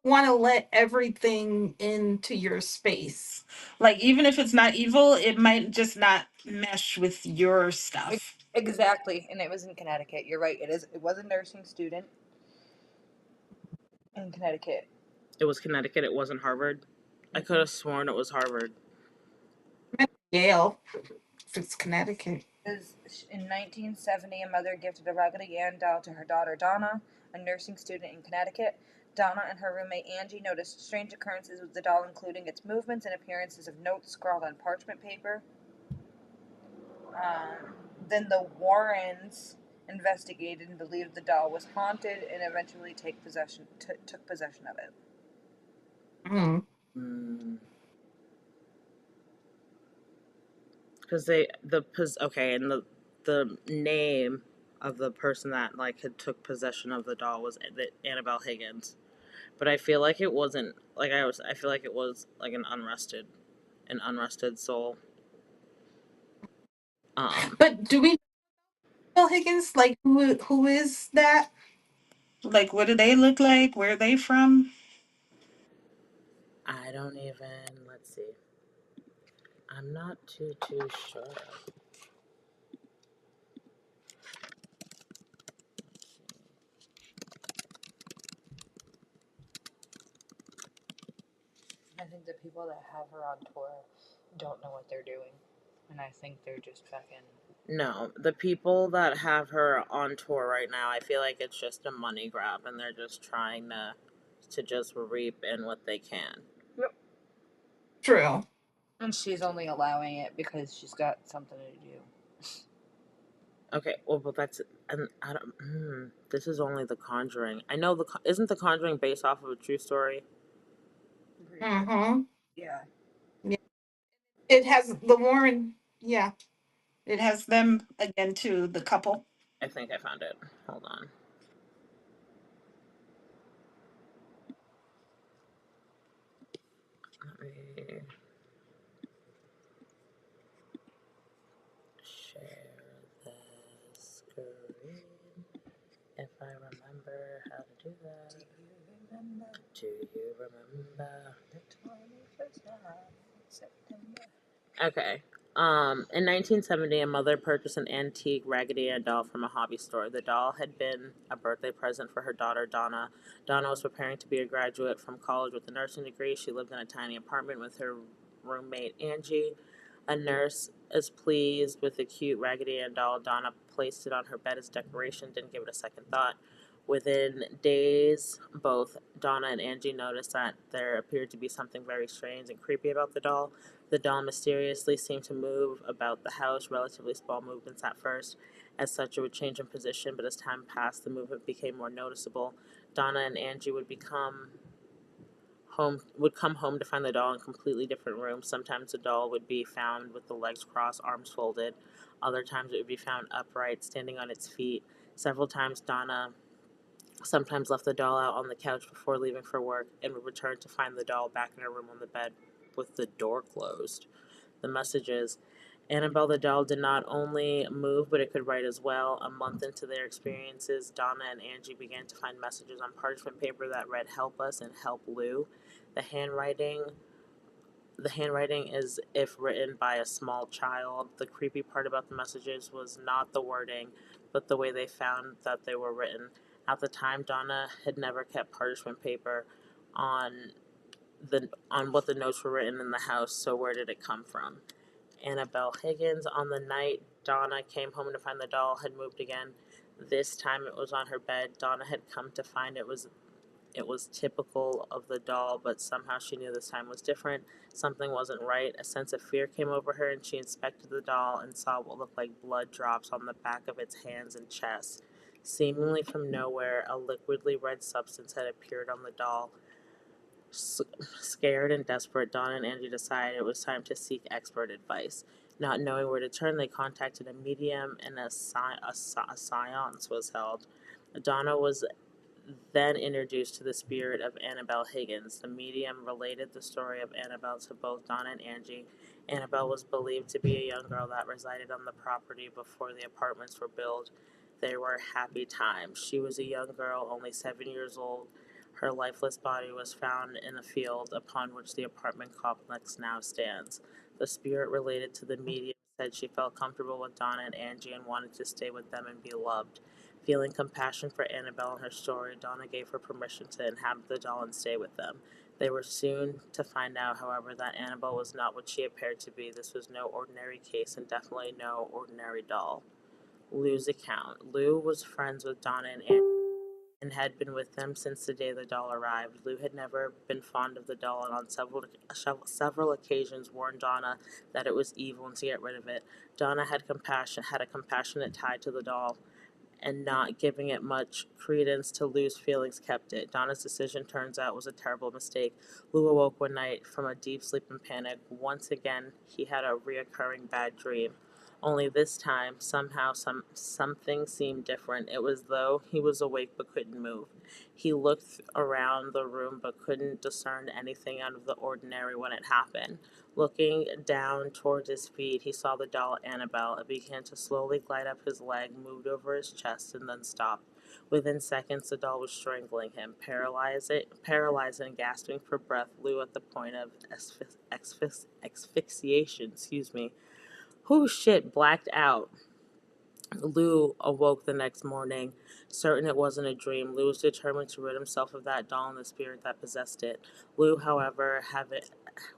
Speaker 4: don't want to let everything into your space. Like, even if it's not evil, it might just not mesh with your stuff.
Speaker 1: Exactly, and it was in Connecticut. You're right. It was a nursing student in Connecticut.
Speaker 3: It was Connecticut. It wasn't Harvard. I could have sworn it was Harvard.
Speaker 4: Yale, if it's Connecticut.
Speaker 1: In 1970, a mother gifted a Raggedy Ann doll to her daughter Donna, a nursing student in Connecticut. Donna and her roommate Angie noticed strange occurrences with the doll, including its movements and appearances of notes scrawled on parchment paper. Then the Warrens investigated and believed the doll was haunted, and eventually took possession of it.
Speaker 4: Mm.
Speaker 3: Mm. Because okay, and the name of the person that like had took possession of the doll was Annabelle Higgins, but I feel like it wasn't like I feel like it was like an unrested soul.
Speaker 4: But do we know Higgins? Like, who is that? Like, what do they look like? Where are they from?
Speaker 3: I don't even. Let's see. I'm not too sure.
Speaker 1: I think the people that have her on tour don't know what they're doing. And I think they're just fucking.
Speaker 3: No, the people that have her on tour right now, I feel like it's just a money grab, and they're just trying to just reap in what they can.
Speaker 1: Yep.
Speaker 4: True.
Speaker 1: And she's only allowing it because she's got something to do.
Speaker 3: Okay, well, but that's and I don't. This is only The Conjuring. I know isn't The Conjuring based off of a true story?
Speaker 4: Mm-hmm.
Speaker 1: Yeah.
Speaker 4: Yeah. It has the Warren. Yeah. It has them again too. The couple.
Speaker 3: I think I found it. Hold on. Let me share the screen if I remember how to do that. Do you remember? The 21st of September. Okay. In 1970, a mother purchased an antique Raggedy Ann doll from a hobby store. The doll had been a birthday present for her daughter, Donna. Donna was preparing to be a graduate from college with a nursing degree. She lived in a tiny apartment with her roommate, Angie. A nurse is pleased with the cute Raggedy Ann doll. Donna placed it on her bed as decoration, didn't give it a second thought. Within days, both Donna and Angie noticed that there appeared to be something very strange and creepy about the doll. The doll mysteriously seemed to move about the house, relatively small movements at first. As such, it would change in position, but as time passed, the movement became more noticeable. Donna and Angie would come home to find the doll in completely different rooms. Sometimes the doll would be found with the legs crossed, arms folded. Other times it would be found upright, standing on its feet. Several times Donna sometimes left the doll out on the couch before leaving for work and would return to find the doll back in her room on the bed with the door closed. The messages. Annabelle the doll did not only move, but it could write as well. A month into their experiences, Donna and Angie began to find messages on parchment paper that read "Help us" and "Help Lou." The handwriting the handwriting is if written by a small child. The creepy part about the messages was not the wording, but the way they found that they were written. At the time, Donna had never kept parchment paper on on what the notes were written in the house, so where did it come from? Annabelle Higgins. On the night Donna came home to find the doll had moved again. This time it was on her bed. Donna had come to find it was typical of the doll, but somehow she knew this time was different. Something wasn't right. A sense of fear came over her, and she inspected the doll and saw what looked like blood drops on the back of its hands and chest. Seemingly from nowhere, a liquidly red substance had appeared on the doll. Scared and desperate, Dawn and Angie decided it was time to seek expert advice. Not knowing where to turn, they contacted a medium, and a seance was held. Donna was then introduced to the spirit of Annabelle Higgins. The medium related the story of Annabelle to both Donna and Angie. Annabelle was believed to be a young girl that resided on the property before the apartments were built. They were happy times. She was a young girl, only 7 years old. Her lifeless body was found in a field upon which the apartment complex now stands. The spirit related to the medium said she felt comfortable with Donna and Angie and wanted to stay with them and be loved. Feeling compassion for Annabelle and her story, Donna gave her permission to inhabit the doll and stay with them. They were soon to find out, however, that Annabelle was not what she appeared to be. This was no ordinary case and definitely no ordinary doll. Lou's account. Lou was friends with Donna and Angie and had been with them since the day the doll arrived. Lou had never been fond of the doll and on several occasions warned Donna that it was evil and to get rid of it. Donna had a compassionate tie to the doll and not giving it much credence to Lou's feelings kept it. Donna's decision, turns out, was a terrible mistake. Lou awoke one night from a deep sleep and panic. Once again, he had a reoccurring bad dream. Only this time, somehow, something seemed different. It was though he was awake but couldn't move. He looked around the room but couldn't discern anything out of the ordinary when it happened. Looking down towards his feet, he saw the doll Annabelle. It began to slowly glide up his leg, moved over his chest, and then stopped. Within seconds, the doll was strangling him, paralyzed and gasping for breath. Lou at the point of asphyxiation. Oh shit, blacked out. Lou awoke the next morning, certain it wasn't a dream. Lou was determined to rid himself of that doll and the spirit that possessed it. Lou, however,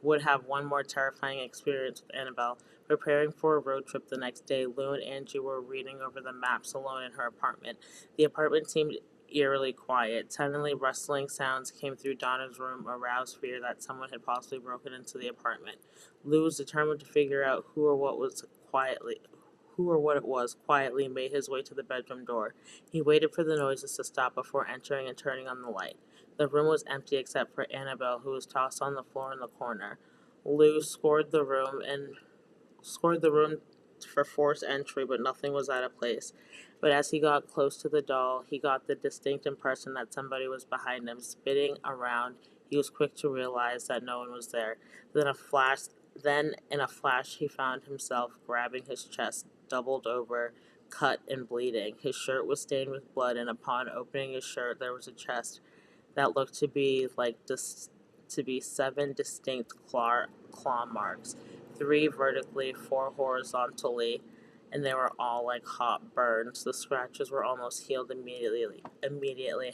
Speaker 3: would have one more terrifying experience with Annabelle. Preparing for a road trip the next day, Lou and Angie were reading over the maps alone in her apartment. The apartment seemed eerily quiet. Suddenly, rustling sounds came through Donna's room, aroused fear that someone had possibly broken into the apartment. Lou was determined to figure out who or what it was, quietly made his way to the bedroom door. He waited for the noises to stop before entering and turning on the light. The room was empty except for Annabelle, who was tossed on the floor in the corner. Lou scored the room for forced entry, but nothing was out of place. But as he got close to the doll, he got the distinct impression that somebody was behind him, spinning around. He was quick to realize that no one was there. Then, in a flash, he found himself grabbing his chest, doubled over, cut and bleeding. His shirt was stained with blood, and upon opening his shirt, there was a chest that looked to be seven distinct claw marks, 3 vertically, 4 horizontally, and they were all like hot burns. The scratches were almost healed immediately,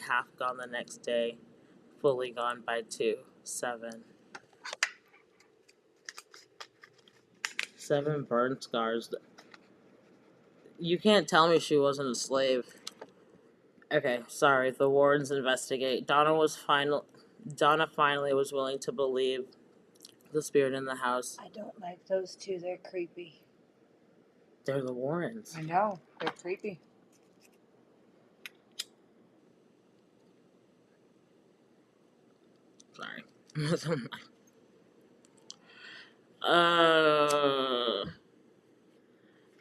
Speaker 3: half gone the next day, fully gone by 2. 7 burn scars. You can't tell me she wasn't a slave. Okay, sorry. The Warrens investigate. Donna finally was willing to believe the spirit in the house.
Speaker 1: I don't like those two. They're creepy.
Speaker 3: They're the Warrens.
Speaker 1: I know. They're creepy.
Speaker 3: Sorry.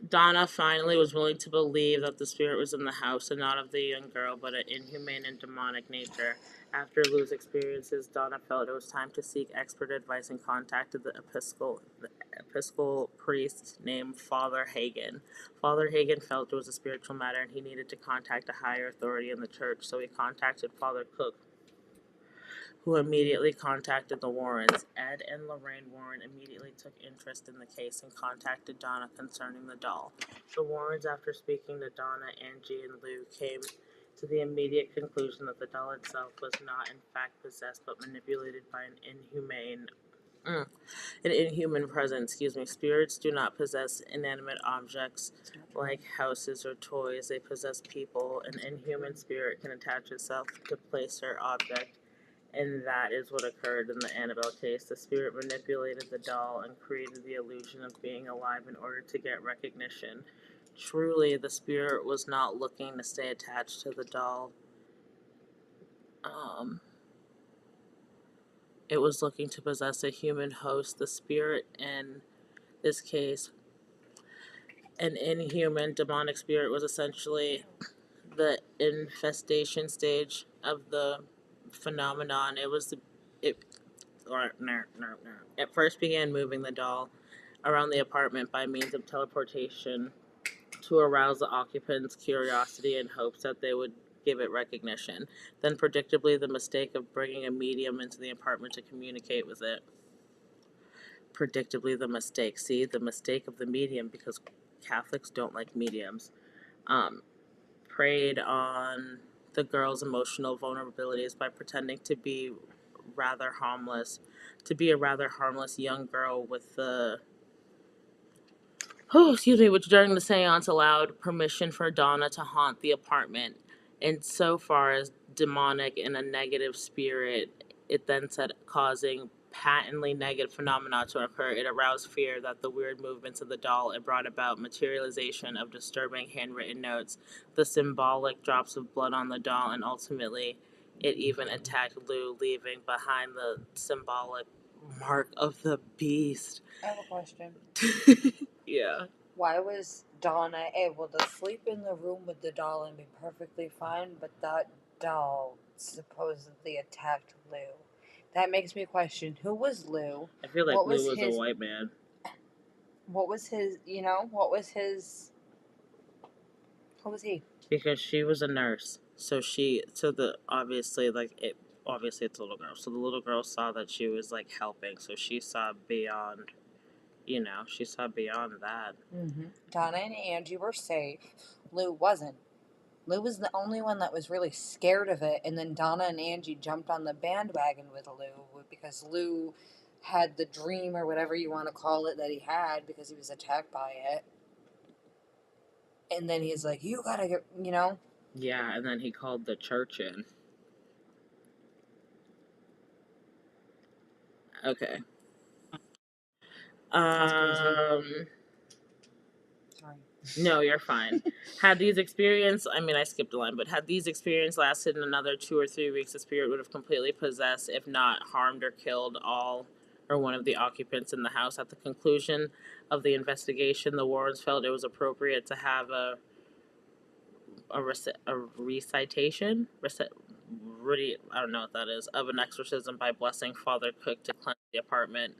Speaker 3: Donna finally was willing to believe that the spirit was in the house and not of the young girl, but an inhumane and demonic nature. After Lou's experiences, Donna felt it was time to seek expert advice and contacted the Episcopal priest named Father Hagen. Father Hagen felt it was a spiritual matter and he needed to contact a higher authority in the church, so he contacted Father Cook, who immediately contacted the Warrens. Ed and Lorraine Warren immediately took interest in the case and contacted Donna concerning the doll. The Warrens, after speaking to Donna, Angie, and Lou, came to the immediate conclusion that the doll itself was not in fact possessed but manipulated by an inhuman presence. Spirits do not possess inanimate objects like houses or toys. They possess people. An inhuman spirit can attach itself to place or object, and that is what occurred in the Annabelle case. The spirit manipulated the doll and created the illusion of being alive in order to get recognition. Truly, the spirit was not looking to stay attached to the doll. It was looking to possess a human host. The spirit in this case, an inhuman demonic spirit, was essentially the infestation stage of the phenomenon. It first began moving the doll around the apartment by means of teleportation to arouse the occupants' curiosity in hopes that they would give it recognition. Then, predictably, the mistake of bringing a medium into the apartment to communicate with it. Predictably, the mistake. See, the mistake of the medium, because Catholics don't like mediums. Preyed on the girl's emotional vulnerabilities by pretending to be rather harmless, a rather harmless young girl with the which during the seance allowed permission for Donna to haunt the apartment. And so far as demonic and a negative spirit, it then said causing patently negative phenomena to occur. It aroused fear that the weird movements of the doll it brought about materialization of disturbing handwritten notes, the symbolic drops of blood on the doll, and ultimately it even attacked Lou, leaving behind the symbolic mark of the beast.
Speaker 1: I have a question.
Speaker 3: Yeah.
Speaker 1: Why was Donna able to sleep in the room with the doll and be perfectly fine, but that doll supposedly attacked Lou? That makes me question, who was Lou?
Speaker 3: I feel like
Speaker 1: What
Speaker 3: Lou
Speaker 1: was
Speaker 3: was a
Speaker 1: his-
Speaker 3: white man.
Speaker 1: What was his, what was he?
Speaker 3: Because she was a nurse. Obviously it's a little girl. So the little girl saw that she was like helping. So she saw beyond, she saw beyond that.
Speaker 1: Mm-hmm. Donna and Angie were safe. Lou wasn't. Lou was the only one that was really scared of it, and then Donna and Angie jumped on the bandwagon with Lou because Lou had the dream or whatever you want to call it that he had because he was attacked by it. And then he's like, you gotta get,
Speaker 3: Yeah, and then he called the church in. Okay.
Speaker 1: That's crazy. Sorry.
Speaker 3: No, you're fine. Had these I skipped a line, but had these experiences lasted another 2 or 3 weeks, the spirit would have completely possessed, if not harmed or killed all or one of the occupants in the house. At the conclusion of the investigation, the Warrens felt it was appropriate to have a recitation, I don't know what that is, of an exorcism by blessing Father Cook to cleanse the apartment.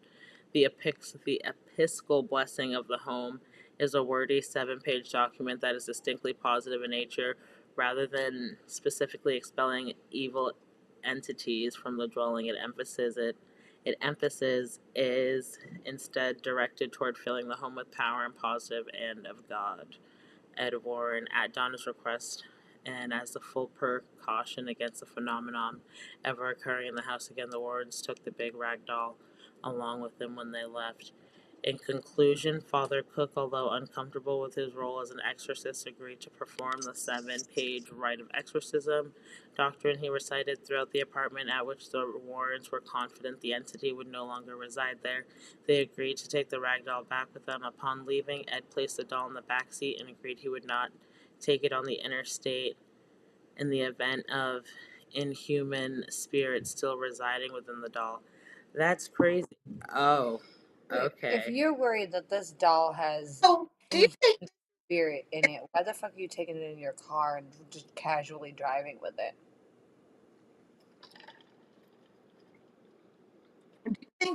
Speaker 3: The episcopal blessing of the home is a wordy 7-page document that is distinctly positive in nature, rather than specifically expelling evil entities from the dwelling. It emphasis is instead directed toward filling the home with power and positive and of God. Ed Warren, at Donna's request, and as the full precaution against the phenomenon ever occurring in the house again, the Warrens took the big rag doll along with them when they left. In conclusion, Father Cook, although uncomfortable with his role as an exorcist, agreed to perform the 7-page rite of exorcism doctrine he recited throughout the apartment, at which the Warrens were confident the entity would no longer reside there. They agreed to take the rag doll back with them. Upon leaving, Ed placed the doll in the back seat and agreed he would not take it on the interstate in the event of inhuman spirits still residing within the doll. That's crazy. Oh, okay.
Speaker 1: If you're worried that this doll has
Speaker 4: So, do you think
Speaker 1: spirit in it, why the fuck are you taking it in your car and just casually driving with it?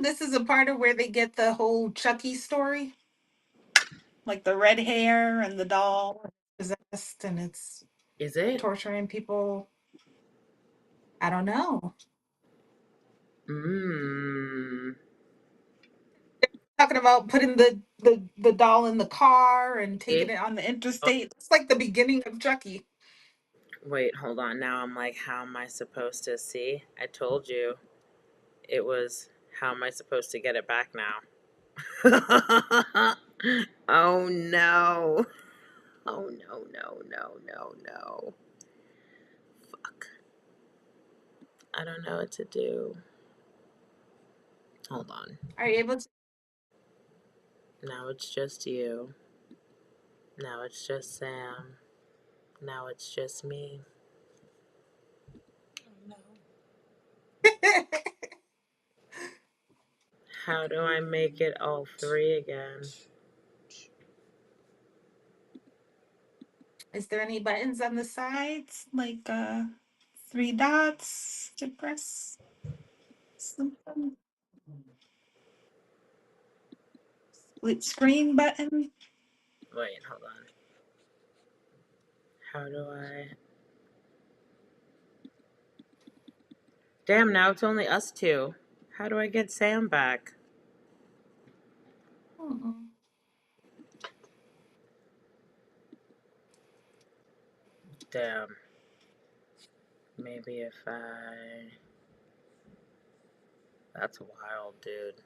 Speaker 4: this is a part of where they get the whole Chucky story? Like the red hair and the doll possessed and it's
Speaker 3: Is it?
Speaker 4: torturing people? I don't know. Talking about putting the doll in the car and taking it on the interstate. It's like the beginning of Chucky.
Speaker 3: Wait, hold on. Now I'm like, how am I supposed to see? I told you it was, how am I supposed to get it back now? Oh no. Oh no, no, no, no, no. Fuck. I don't know what to do. Hold on.
Speaker 4: Are you able to?
Speaker 3: Now it's just you. Now it's just Sam. Now it's just me.
Speaker 1: No.
Speaker 3: How do I make it all 3 again?
Speaker 4: Is there any buttons on the sides? Like 3 dots to press? Something? Split screen button?
Speaker 3: Wait, hold on. How do I... Damn, now it's only us 2. How do I get Sam back?
Speaker 4: Mm-mm.
Speaker 3: Damn. Maybe if I... That's wild, dude.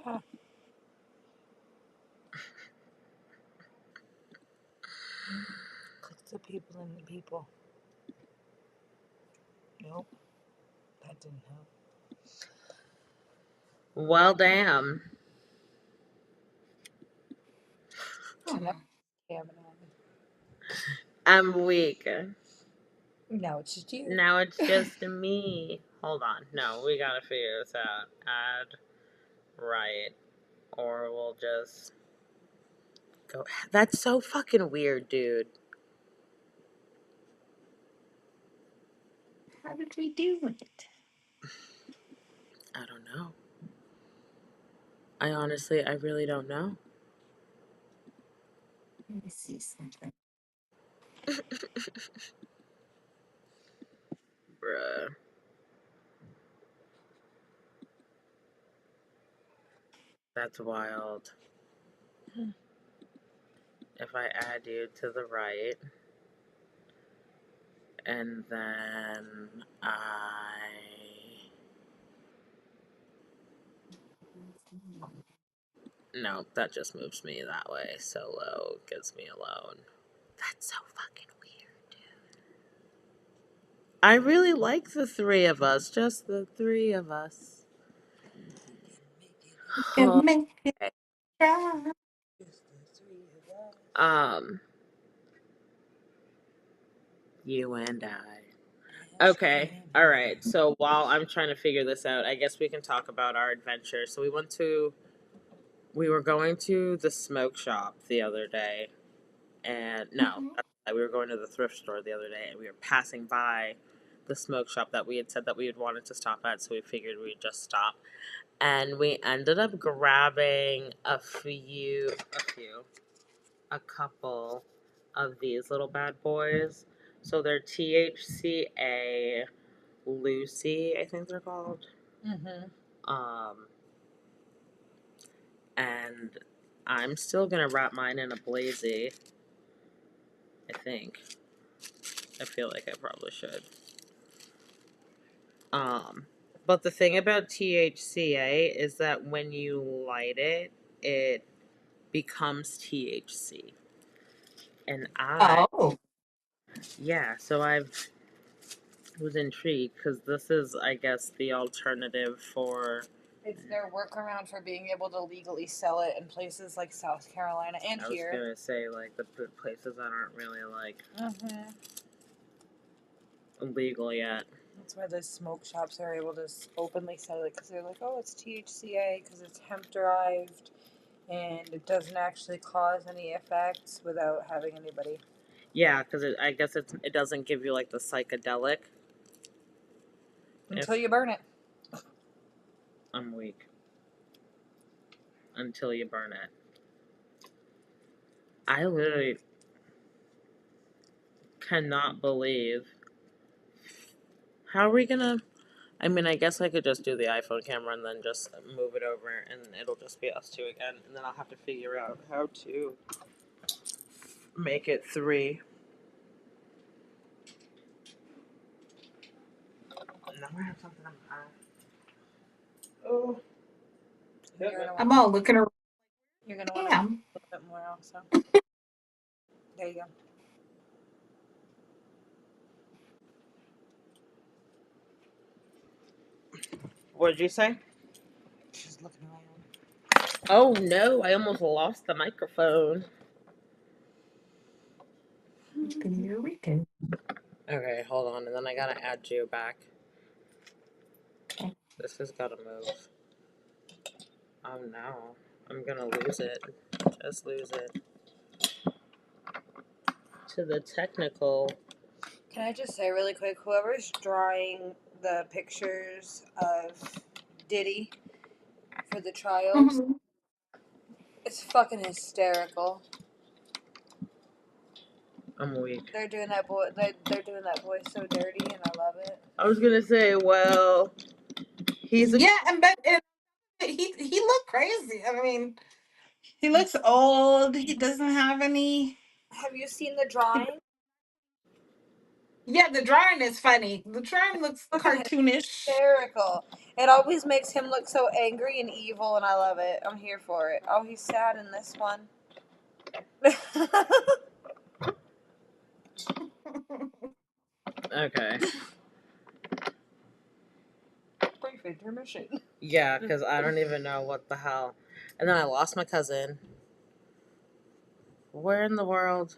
Speaker 1: Ah. Click the people and the people. didn't help.
Speaker 3: Well, damn.
Speaker 1: Yeah,
Speaker 3: I'm weak.
Speaker 1: no, it's just you.
Speaker 3: Now it's just me. Hold on. No, we gotta figure this out. Add right. Or we'll just go. That's so fucking weird, dude.
Speaker 4: How did we do it?
Speaker 3: I don't know. I really don't know.
Speaker 4: Let me see something.
Speaker 3: Bruh. That's wild. If I add you to the right, and then No, that just moves me that way. Solo gets me alone. That's so fucking weird, dude. I really like the three of us. Just the three of us.
Speaker 4: Can make it try.
Speaker 3: Um, you and I. Okay, all right. So while I'm trying to figure this out, I guess we can talk about our adventure. So we were going to the smoke shop the other day, and no, we were going to the thrift store the other day, and we were passing by the smoke shop that we had said that we had wanted to stop at, so we figured we'd just stop. And we ended up grabbing a couple of these little bad boys. So they're THCA Lucy, I think they're called. And I'm still gonna wrap mine in a blazy. I think. I feel like I probably should. But the thing about THCA is that when you light it, it becomes THC. And so I was intrigued because this is, I guess, the alternative for.
Speaker 1: It's their workaround for being able to legally sell it in places like South Carolina and here.
Speaker 3: I was gonna say, like, the places that aren't really, like, legal yet.
Speaker 1: That's why the smoke shops are able to openly sell it, because they're like, oh, it's THCA because it's hemp derived and it doesn't actually cause any effects without having anybody.
Speaker 3: Yeah, because I guess it doesn't give you, like, the psychedelic.
Speaker 1: Until you burn it.
Speaker 3: I'm weak. Until you burn it. I literally cannot believe. How are we gonna? I mean, I guess I could just do the iPhone camera and then just move it over, and it'll just be us two again, and then I'll have to figure out how to make it 3. Now I have something on my eye. Oh.
Speaker 4: I'm all looking around.
Speaker 1: You're gonna want to a little bit more also. There you go.
Speaker 3: What did you say?
Speaker 1: She's looking around.
Speaker 3: Oh no! I almost lost the microphone. Okay, hold on, and then I gotta add you back. This has gotta move. Oh no. I'm gonna lose it. Just lose it. To the technical.
Speaker 1: Can I just say really quick, whoever's drawing the pictures of Diddy for the trials, it's fucking hysterical.
Speaker 3: I'm weak.
Speaker 1: They're doing that boy. They're doing that boy so dirty, and I love it.
Speaker 3: I was gonna say, well, he's a
Speaker 4: he looked crazy. I mean, he looks old. He doesn't have any.
Speaker 1: Have you seen the drawing?
Speaker 4: Yeah, the drawing is funny. The drawing looks cartoonish.
Speaker 1: Hysterical. It always makes him look so angry and evil, and I love it. I'm here for it. Oh, he's sad in this one.
Speaker 3: Okay.
Speaker 1: intermission.
Speaker 3: Yeah, because I don't even know what the hell. And then I lost my cousin. Where in the world?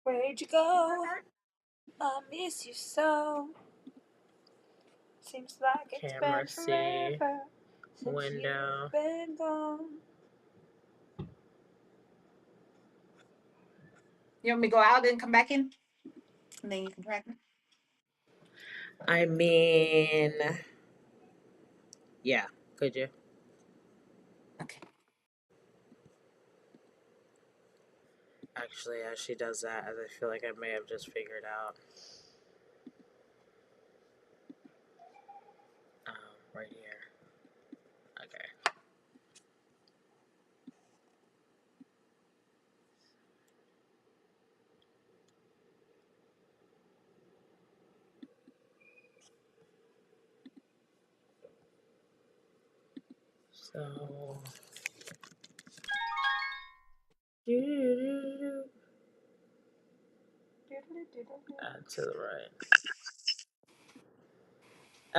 Speaker 1: Where'd you go? I miss you so. Seems like it's
Speaker 3: Camera
Speaker 1: been
Speaker 3: C.
Speaker 1: forever since
Speaker 3: Window.
Speaker 1: you've been gone.
Speaker 4: You want me to go out and come back in? And then you can track me?
Speaker 3: I mean, yeah, could you?
Speaker 4: Okay.
Speaker 3: Actually, as she does that, as I feel like I may have just figured out. Right here. Okay. So. To the right.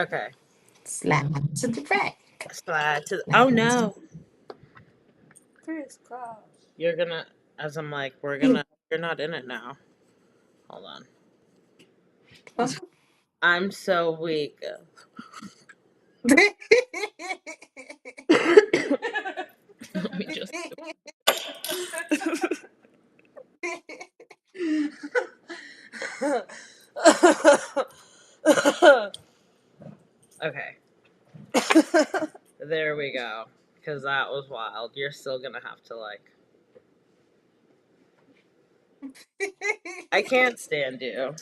Speaker 3: Okay.
Speaker 4: Slide to the right.
Speaker 3: Slide to the. Oh no!
Speaker 1: Crisscross.
Speaker 3: You're gonna. As I'm like, we're gonna. You're not in it now. Hold on. I'm so weak. Let me just. Okay. There we go. Because that was wild. You're still gonna have to, like. I can't stand you.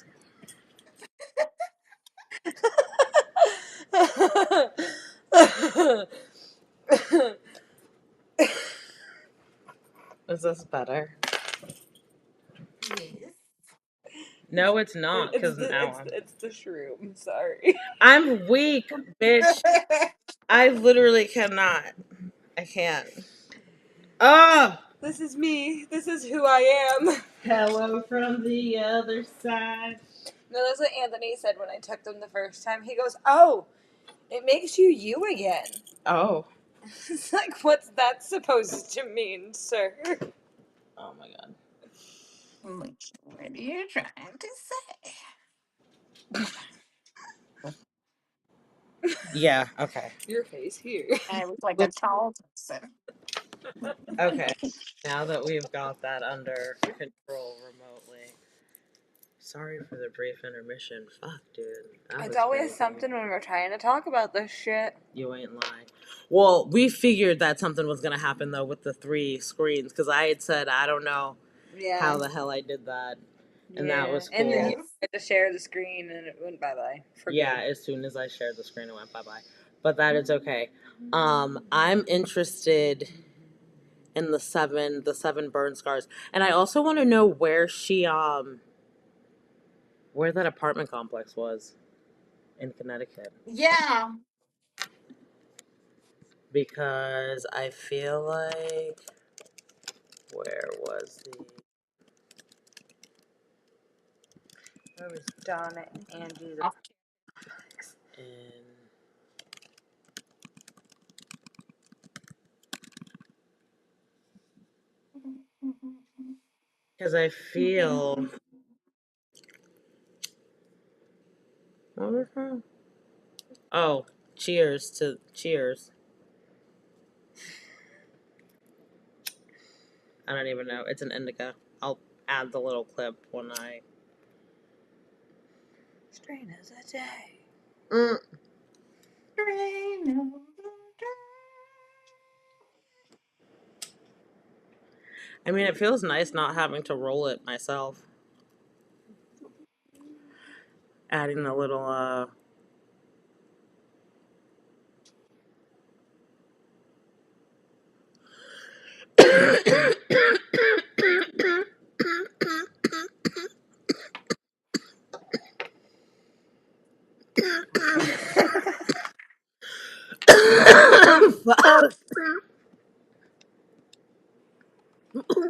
Speaker 3: Is this better?
Speaker 4: Yes.
Speaker 3: No, it's not. Because now
Speaker 1: It's the shroom. Sorry.
Speaker 3: I'm weak, bitch. I literally cannot. I can't. Oh!
Speaker 1: This is me. This is who I am.
Speaker 3: Hello from the other side.
Speaker 1: No, that's what Anthony said when I took them the first time. He goes, "Oh, it makes you you again."
Speaker 3: Oh.
Speaker 1: It's like, what's that supposed to mean, sir?
Speaker 3: Oh my god.
Speaker 4: Like, what are you trying to say?
Speaker 3: Yeah, okay.
Speaker 1: Your face here.
Speaker 4: I was like a tall person.
Speaker 3: Okay. Now that we've got that under control remotely. Sorry for the brief intermission. Fuck, dude.
Speaker 1: It's always something when we're trying to talk about this shit.
Speaker 3: You ain't lying. Well, we figured that something was going to happen, though, with the 3 screens. Because I had said, I don't know how the hell I did that. And that was cool.
Speaker 1: And then you had to share the screen and it went bye-bye.
Speaker 3: Yeah, as soon as I shared the screen, it went bye-bye. But that is okay. I'm interested in the seven burn scars. And I also want to know where where that apartment complex was in Connecticut.
Speaker 4: Yeah.
Speaker 3: Because I feel like, where was
Speaker 1: Where was Donna and Angie?
Speaker 3: Because I feel. What was that? Oh, cheers. I don't even know. It's an indica. I'll add the little clip when I.
Speaker 1: Strain as a day.
Speaker 3: I mean, it feels nice not having to roll it myself. Adding the little,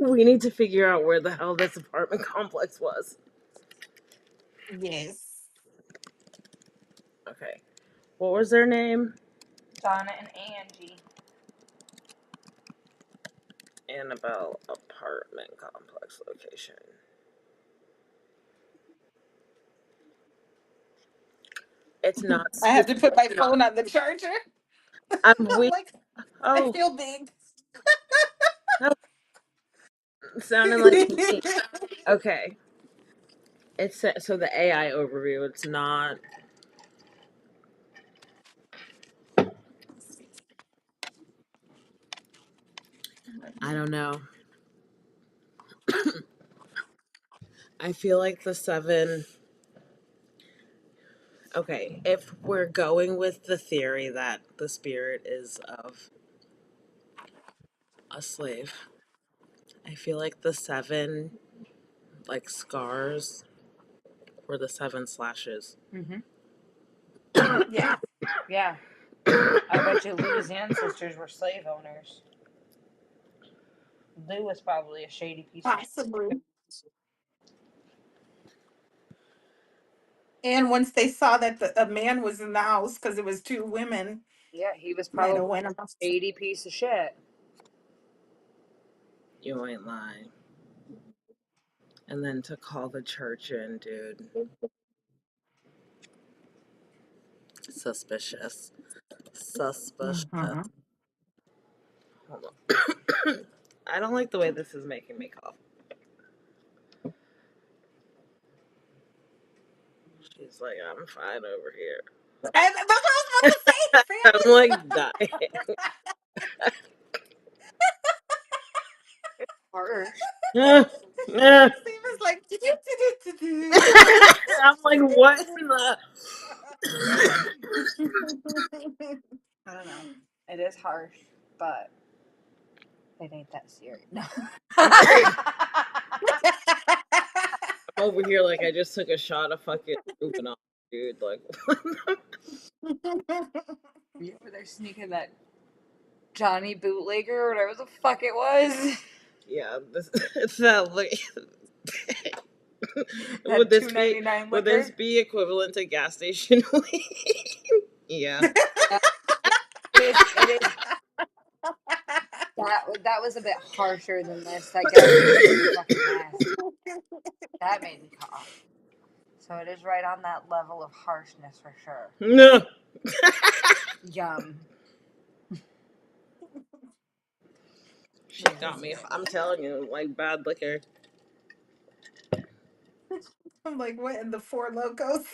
Speaker 3: We need to figure out where the hell this apartment complex was.
Speaker 4: Yes.
Speaker 3: Okay. What was their name?
Speaker 1: Shauna and Angie.
Speaker 3: Annabelle apartment complex location. It's not.
Speaker 4: I have to put my phone on the charger.
Speaker 3: I'm
Speaker 4: I'm
Speaker 3: weak.
Speaker 4: like, I
Speaker 3: Oh,
Speaker 4: feel big.
Speaker 3: that sounded like me. Okay. It's so the AI overview. It's not. I don't know. I feel like the 7. Okay, if we're going with the theory that the spirit is of a slave, I feel like the 7 like scars were the 7 slashes.
Speaker 4: Yeah.
Speaker 1: Yeah. I bet you Lou's ancestors were slave owners. Lou was probably a shady piece of shit.
Speaker 4: Possibly. And once they saw that a man was in the house because it was 2 women,
Speaker 1: Yeah, he was
Speaker 4: might have
Speaker 1: probably
Speaker 4: went
Speaker 1: a
Speaker 4: off.
Speaker 1: shady piece of shit.
Speaker 3: You ain't lying. And then to call the church in, dude. Suspicious. Suspicious.
Speaker 4: Mhm.
Speaker 3: Hold on. I don't like the way this is making me cough. She's like, I'm fine over here.
Speaker 4: And that's what I was about to say,
Speaker 3: I'm
Speaker 4: Francis.
Speaker 3: like dying.
Speaker 1: Harsh.
Speaker 3: Ah, ah.
Speaker 4: Steve was like,
Speaker 3: I'm like, what in the?
Speaker 1: I don't know. It is harsh, but it ain't that serious. No.
Speaker 3: I'm over here like I just took a shot of fucking off, dude. Like,
Speaker 1: You over there sneaking that Johnny bootlegger or whatever the fuck it was?
Speaker 3: yeah, this it's that like.
Speaker 1: That
Speaker 3: would this be
Speaker 1: $2.99
Speaker 3: would this
Speaker 1: liquor?
Speaker 3: be equivalent to gas station weed? Yeah.
Speaker 1: Yeah, it is. That was a bit harsher than this. That gas station was fucking nasty. That made me cough. So it is right on that level of harshness for sure.
Speaker 3: No.
Speaker 1: Yum.
Speaker 3: She got me. I'm telling you, like bad liquor.
Speaker 4: I'm like, what in the Four Locos?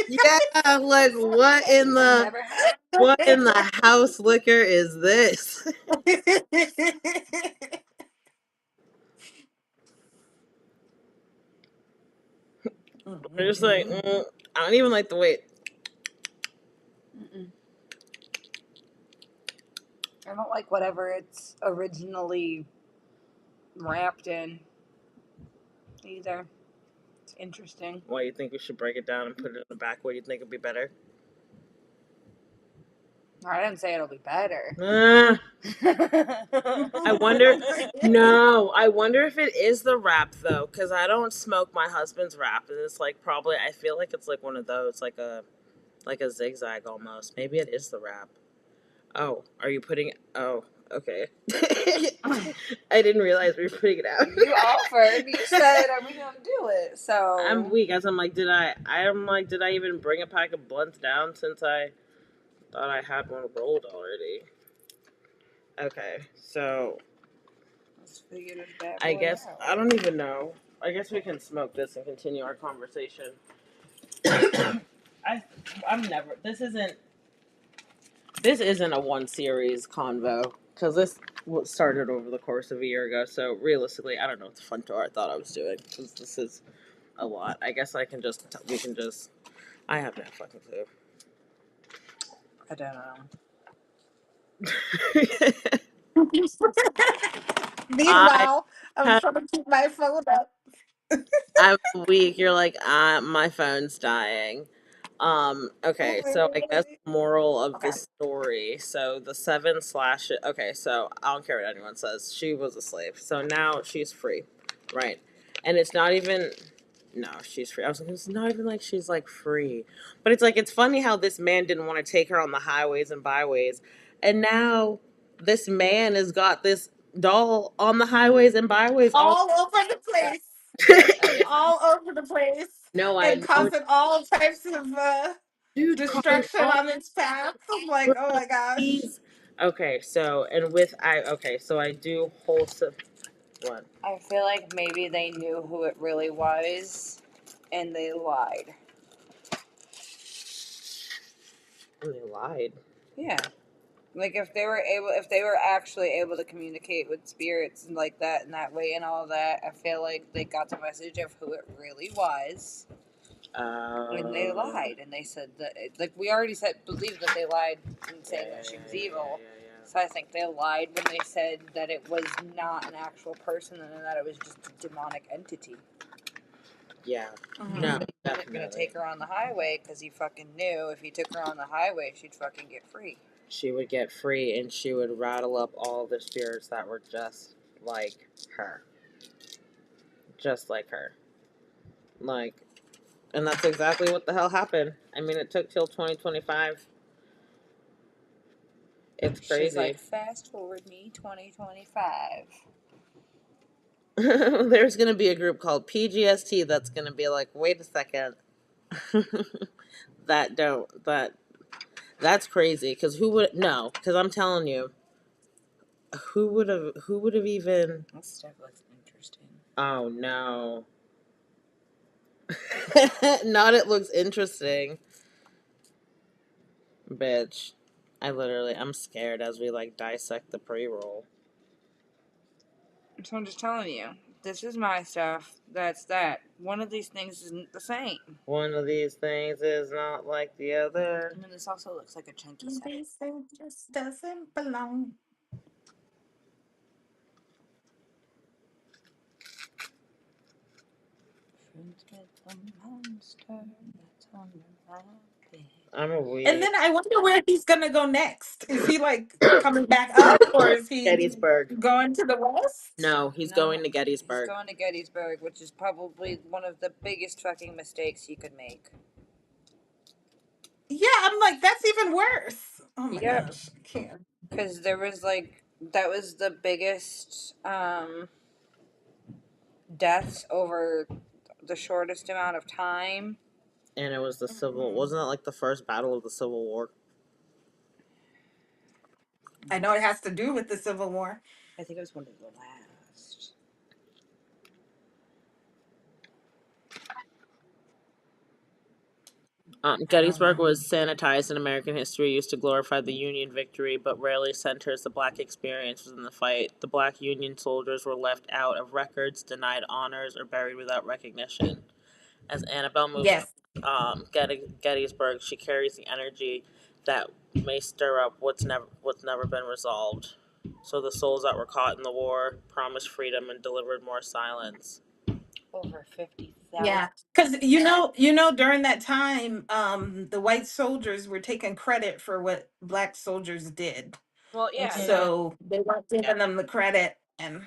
Speaker 3: Yeah, like what in
Speaker 1: I've
Speaker 3: the
Speaker 1: never had.
Speaker 3: what in the house liquor is this? I'm just like, I don't even like the way.
Speaker 1: Mm-mm. I don't like whatever it's originally wrapped in either. It's interesting.
Speaker 3: Why you think we should break it down and put it in the back? What do you think would be better?
Speaker 1: I didn't say it'll be better.
Speaker 3: I wonder. No, I wonder if it is the wrap though, because I don't smoke my husband's wrap, and it's like probably. I feel like it's like one of those, like a zigzag almost. Maybe it is the wrap. Oh, are you putting? Oh, okay. I didn't realize we were putting it out.
Speaker 1: You offered. You said, "Are we gonna do it?" So
Speaker 3: I'm weak as I'm like, did I even bring a pack of blunts down since I thought I had one rolled already? Okay, so
Speaker 1: let's figure this bad
Speaker 3: I
Speaker 1: boy
Speaker 3: guess
Speaker 1: out.
Speaker 3: I don't even know. I guess we can smoke this and continue our conversation. I'm never. This isn't a one series convo because this started over the course of a year ago. So realistically, I don't know what the fun tour I thought I was doing because this is a lot. I guess we can just. I have no fucking clue.
Speaker 1: I don't know.
Speaker 3: I
Speaker 4: Meanwhile, I'm
Speaker 3: have,
Speaker 4: trying to keep my phone up.
Speaker 3: I'm weak. You're like, my phone's dying. Okay, so I guess moral of
Speaker 4: Okay.
Speaker 3: the story. So the 7 slash. Okay, so I don't care what anyone says. She was a slave. So now she's free, right? And it's not even. No, she's free. I was like, it's not even like she's like free, but it's like it's funny how this man didn't want to take her on the highways and byways, And now this man has got this doll on the highways and byways.
Speaker 4: All over the place. All over the place.
Speaker 3: No, I
Speaker 4: And
Speaker 3: know.
Speaker 4: causing all types of
Speaker 3: Dude, causing
Speaker 4: destruction
Speaker 3: all
Speaker 4: on its path. I'm like, oh my gosh.
Speaker 3: Okay, so and with so I do wholesome. What?
Speaker 1: I feel like maybe they knew who it really was, and they lied.
Speaker 3: And they lied.
Speaker 1: Yeah. Like if they were actually able to communicate with spirits and like that in that way and all that, I feel like they got the message of who it really was, and they lied, and they said that like we already said believed that they lied in saying that she was evil. So I think they lied when they said that it was not an actual person and that it was just a demonic entity.
Speaker 3: Yeah.
Speaker 4: Mhm.
Speaker 3: No,
Speaker 1: He wasn't gonna take her on the highway because he fucking knew if he took her on the highway, she'd fucking get free.
Speaker 3: She would get free, and she would rattle up all the spirits that were just like her. Just like her. Like, and that's exactly what the hell happened. I mean, it took till 2025. It's crazy.
Speaker 1: She's like, fast forward me 2025.
Speaker 3: There's going to be a group called PGST that's going to be like, wait a second. That's crazy. Because because I'm telling you, who would have even.
Speaker 1: That stuff looks interesting.
Speaker 3: Oh, no. Not it looks interesting. Bitch. I'm scared as we like dissect the pre-roll.
Speaker 1: So I'm just telling you, this is my stuff. That's that. One of these things isn't the same.
Speaker 3: One of these things is not like the other.
Speaker 1: And then this also looks like a chunky set.
Speaker 4: This thing just doesn't belong.
Speaker 1: Friends with the monster that's on my bed.
Speaker 3: I'm a weird.
Speaker 4: And then I wonder where he's gonna go next. Is he like coming back up, or is he
Speaker 3: Gettysburg.
Speaker 4: going to the west?
Speaker 3: No, he's going to Gettysburg.
Speaker 1: He's going to Gettysburg, which is probably one of the biggest fucking mistakes he could make.
Speaker 4: Yeah, I'm like, that's even worse. Oh my
Speaker 1: Yep.
Speaker 4: gosh, I can't.
Speaker 1: Because there was like, that was the biggest deaths over the shortest amount of time.
Speaker 3: And it was wasn't it like the first battle of the Civil War?
Speaker 4: I know it has to do with the Civil War.
Speaker 1: I think it was one of the last.
Speaker 3: Gettysburg was sanitized in American history, used to glorify the Union victory, but rarely centers the black experience within the fight. The black Union soldiers were left out of records, denied honors, or buried without recognition. As Annabelle moves
Speaker 4: Yes.
Speaker 3: Gettysburg, she carries the energy that may stir up what's never been resolved. So the souls that were caught in the war promised freedom and delivered more silence.
Speaker 1: Over 50,000.
Speaker 4: Yeah, because during that time, the white soldiers were taking credit for what black soldiers did.
Speaker 1: Well, yeah.
Speaker 4: So they weren't giving them the credit, and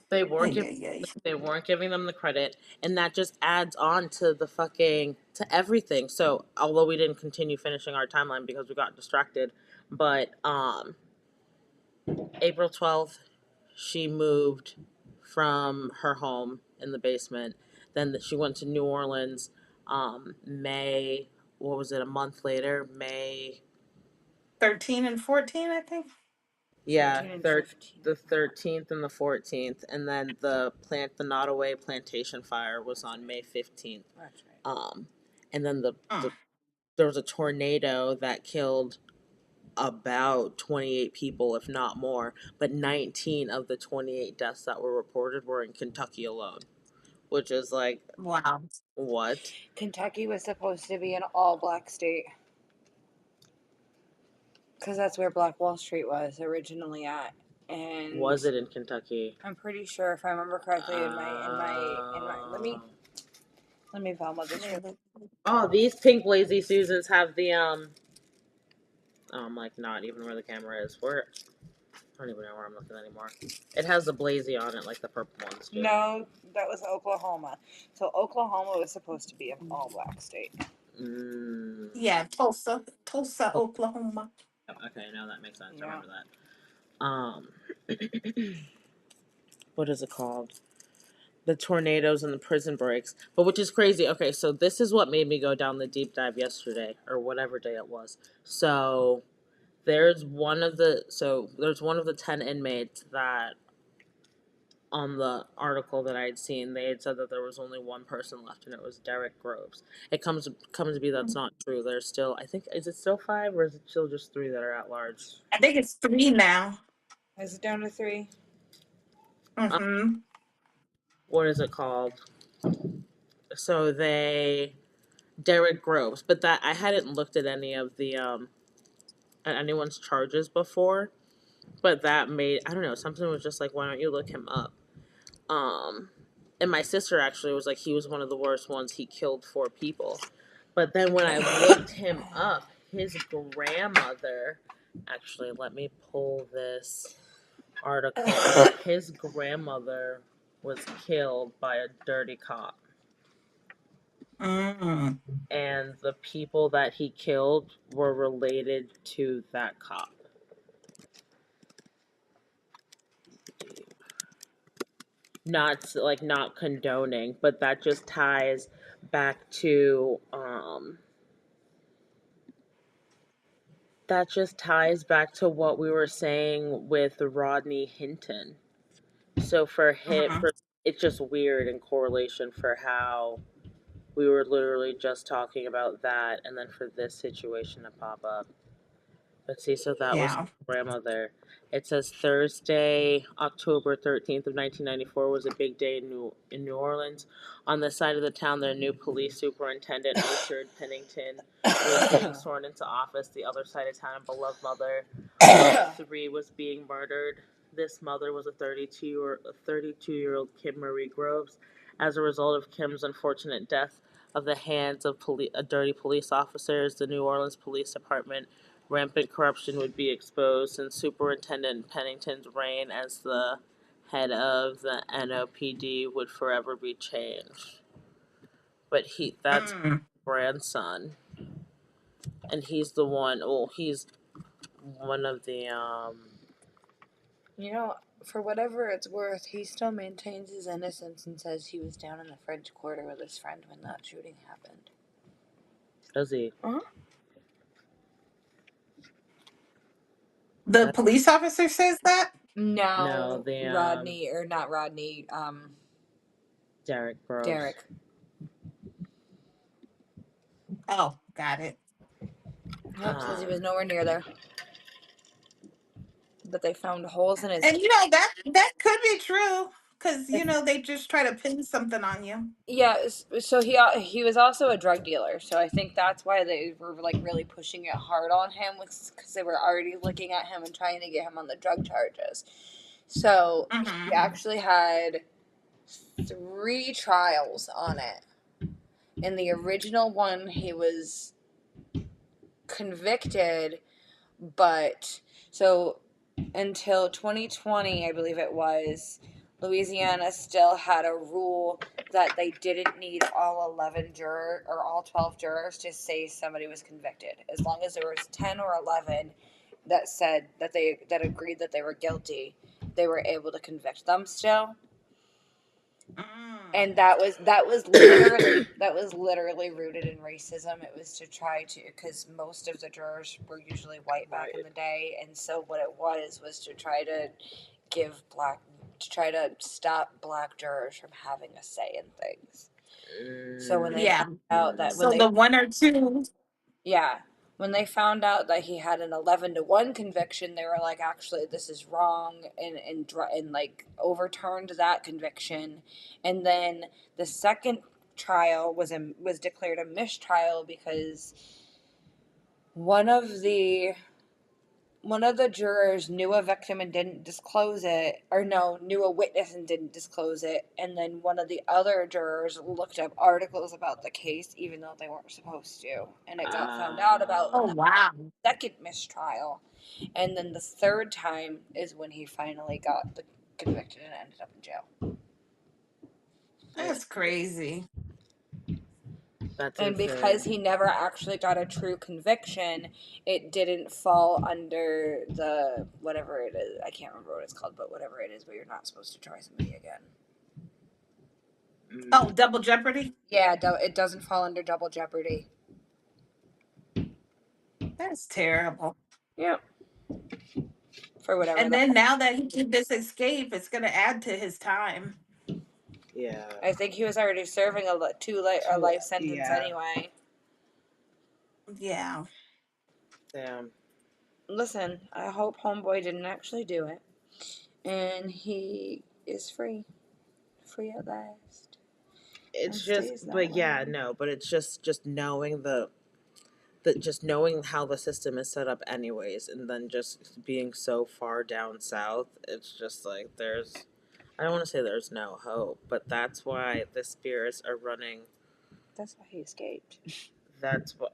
Speaker 3: They weren't giving them the credit, and that just adds on to to everything. So although we didn't continue finishing our timeline because we got distracted, but April 12th, she moved from her home in the basement. Then she went to New Orleans. May, what was it? A month later, May
Speaker 4: 13 and 14, I think.
Speaker 3: Yeah,
Speaker 1: 13 and
Speaker 3: the 13th and the 14th, and then the Nottoway Plantation fire was on May 15th.
Speaker 1: That's right.
Speaker 3: And then there was a tornado that killed about 28 people, if not more, but 19 of the 28 deaths that were reported were in Kentucky alone, which is like,
Speaker 4: wow.
Speaker 3: What?
Speaker 1: Kentucky was supposed to be an all-black state. Because that's where Black Wall Street was originally at. And
Speaker 3: was it in Kentucky?
Speaker 1: I'm pretty sure, if I remember correctly, in my let me Velma this real quick.
Speaker 3: Oh, these pink lazy Susans have the Oh, I'm like not even where the camera is. I don't even know where I'm looking anymore. It has the blazy on it like the purple ones do.
Speaker 1: No, that was Oklahoma. So Oklahoma was supposed to be an all-black state.
Speaker 4: Yeah, Tulsa, Oklahoma.
Speaker 3: Okay, now that makes sense. I
Speaker 1: Yeah.
Speaker 3: remember that. What is it called? The tornadoes and the prison breaks. But which is crazy. Okay, so this is what made me go down the deep dive yesterday, or whatever day it was. So there's one of the 10 inmates that on the article that I had seen, they had said that there was only one person left, and it was Derek Groves. It comes to be that's not true. There's still, I think, is it still 5 or is it still just 3 that are at large?
Speaker 4: I think it's 3 now.
Speaker 1: Is it down to 3?
Speaker 4: Mm-hmm.
Speaker 3: What is it called? So Derek Groves, but that I hadn't looked at any of the at anyone's charges before, but that made, I don't know, something was just like, why don't you look him up? And my sister actually was like, he was one of the worst ones. He killed 4 people. But then when I looked him up, his grandmother, actually, let me pull this article up. His grandmother was killed by a dirty cop.
Speaker 4: Mm.
Speaker 3: And the people that he killed were related to that cop. Not condoning, but that just ties back to what we were saying with Rodney Hinton. So for him,
Speaker 4: Mm-hmm.
Speaker 3: it's just weird in correlation for how we were literally just talking about that, and then for this situation to pop up. Let's see, so that was
Speaker 4: Yeah.
Speaker 3: grandmother. It says Thursday, October 13th of 1994 was a big day in New Orleans. On the side of the town, their new police superintendent, Richard Pennington, was being sworn into office. The other side of town, a beloved mother of 3 was being murdered. This mother was a 32-year-old Kim Marie Groves. As a result of Kim's unfortunate death of the hands of dirty police officers, the New Orleans Police Department rampant corruption would be exposed, and Superintendent Pennington's reign as the head of the NOPD would forever be changed. But that's grandson, and he's the one. Well, he's one of the
Speaker 1: You know, for whatever it's worth, he still maintains his innocence and says he was down in the French Quarter with his friend when that shooting happened.
Speaker 3: Does he?
Speaker 1: Uh-huh.
Speaker 4: The police officer says that?
Speaker 3: No, the
Speaker 1: Rodney, or not Rodney,
Speaker 3: Derek Groves.
Speaker 1: Derek.
Speaker 4: Oh, got it.
Speaker 1: Yep, says he was nowhere near there. But they found holes in his...
Speaker 4: And that could be true, because they just try to pin something on you.
Speaker 1: Yeah, so he was also a drug dealer, so I think that's why they were like really pushing it hard on him, because they were already looking at him and trying to get him on the drug charges. So he actually had 3 trials on it. In the original one, he was convicted, but so until 2020, I believe it was, Louisiana still had a rule that they didn't need all 12 jurors to say somebody was convicted. As long as there was 10 or 11 that said that agreed that they were guilty, they were able to convict them still. And that was literally rooted in racism. It was to try to, because most of the jurors were usually white back in the day, and so what it was to try to stop black jurors from having a say in things. So when they found out that
Speaker 4: the 1 or 2,
Speaker 1: when they found out that he had an 11-1 conviction, they were like, actually, this is wrong, and like overturned that conviction. And then the second trial was declared a mistrial because one of the jurors knew a victim and didn't disclose it, or no, knew a witness and didn't disclose it, and then one of the other jurors looked up articles about the case even though they weren't supposed to, and it got found out about the second mistrial, and then the third time is when he finally got convicted and ended up in jail.
Speaker 4: That's crazy.
Speaker 3: That's
Speaker 1: And
Speaker 3: insane.
Speaker 1: because he never actually got a true conviction, it didn't fall under the whatever it is. I can't remember what it's called, but whatever it is where you're not supposed to try somebody again.
Speaker 4: Oh, double jeopardy?
Speaker 1: Yeah, it doesn't fall under double jeopardy.
Speaker 4: That's terrible.
Speaker 1: Yep. For whatever.
Speaker 4: And then now that he did this escape, it's going to add to his time.
Speaker 3: Yeah.
Speaker 1: I think he was already serving a life sentence anyway.
Speaker 4: Yeah.
Speaker 3: Damn.
Speaker 1: Listen, I hope Homeboy didn't actually do it. And he is free. Free at last.
Speaker 3: It's
Speaker 1: And
Speaker 3: just,
Speaker 1: stays that
Speaker 3: but yeah,
Speaker 1: way.
Speaker 3: no, but it's just knowing just knowing how the system is set up anyways, and then just being so far down south, it's just like I don't want to say there's no hope, but that's why the spirits are running.
Speaker 1: That's why he escaped.
Speaker 3: That's what.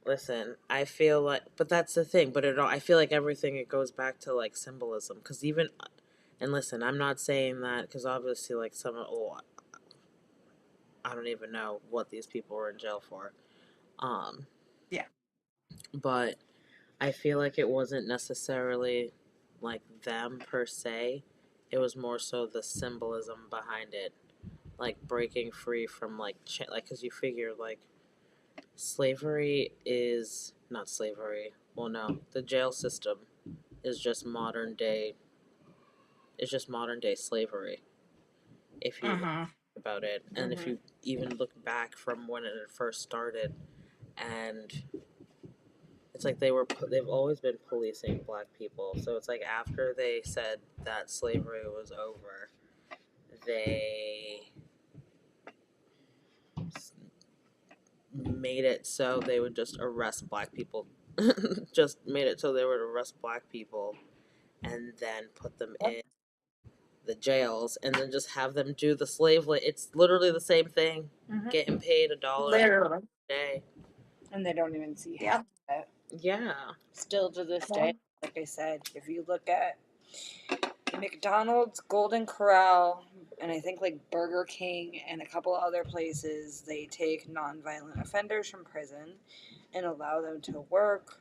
Speaker 3: Listen, I feel like, but that's the thing. But I feel like everything it goes back to like symbolism, because even, and listen, I'm not saying that because obviously like I don't even know what these people were in jail for.
Speaker 4: Yeah.
Speaker 3: But I feel like it wasn't necessarily like them per se. It was more so the symbolism behind it, like breaking free from like because you figure like slavery is not slavery. Well, no, the jail system is just modern day. It's just modern day slavery. If you think about it, and if you even look back from when it first started, and it's like they've always been policing black people. So it's like after they said that slavery was over, they made it so they would just arrest black people. Just made it so they would arrest black people and then put them in the jails and then just have them do the it's literally the same thing. Getting paid $1
Speaker 4: Literally.
Speaker 3: a day.
Speaker 1: And they don't even see
Speaker 4: Yep.
Speaker 1: it.
Speaker 3: Yeah.
Speaker 1: Still to this day, like I said, if you look at McDonald's, Golden Corral, and I think like Burger King and a couple other places, they take nonviolent offenders from prison and allow them to work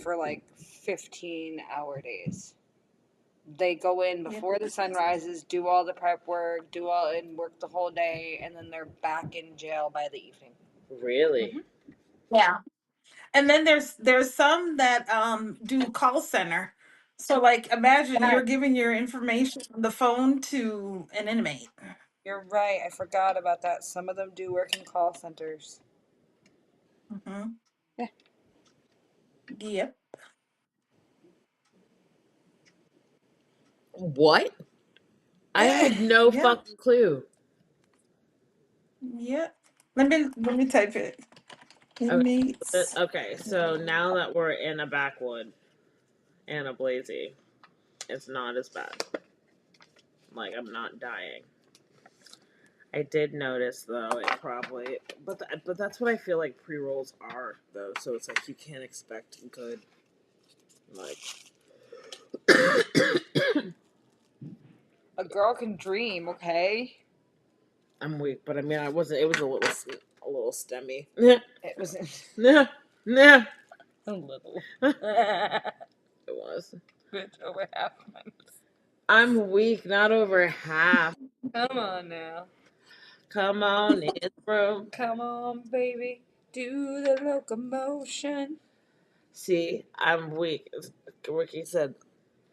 Speaker 1: for like 15-hour days. They go in before the sun rises, do all the prep work, and work the whole day, and then they're back in jail by the evening.
Speaker 3: Really?
Speaker 4: Yeah. And then there's some that do call center. So like imagine you're giving your information on the phone to an inmate.
Speaker 1: You're right. I forgot about that. Some of them do work in call centers. Yeah.
Speaker 4: Yep.
Speaker 3: What? I had no
Speaker 4: Yep.
Speaker 3: fucking clue.
Speaker 4: Yep. Let me type it. Inmates.
Speaker 3: Okay, so now that we're in a backwood and a blazy, it's not as bad. Like, I'm not dying. I did notice, though, it probably... But that's what I feel like pre-rolls are, though. So it's like you can't expect good... Like...
Speaker 1: A girl can dream, okay?
Speaker 3: I'm weak, but I mean, I wasn't... It was a little stemmy.
Speaker 1: It wasn't
Speaker 3: Nah.
Speaker 1: a little.
Speaker 3: It was.
Speaker 1: Bitch, over half mine.
Speaker 3: I'm weak, not over half.
Speaker 1: Come on now.
Speaker 3: Come on in, bro.
Speaker 1: Come on, baby. Do the locomotion.
Speaker 3: See, I'm weak. Ricky said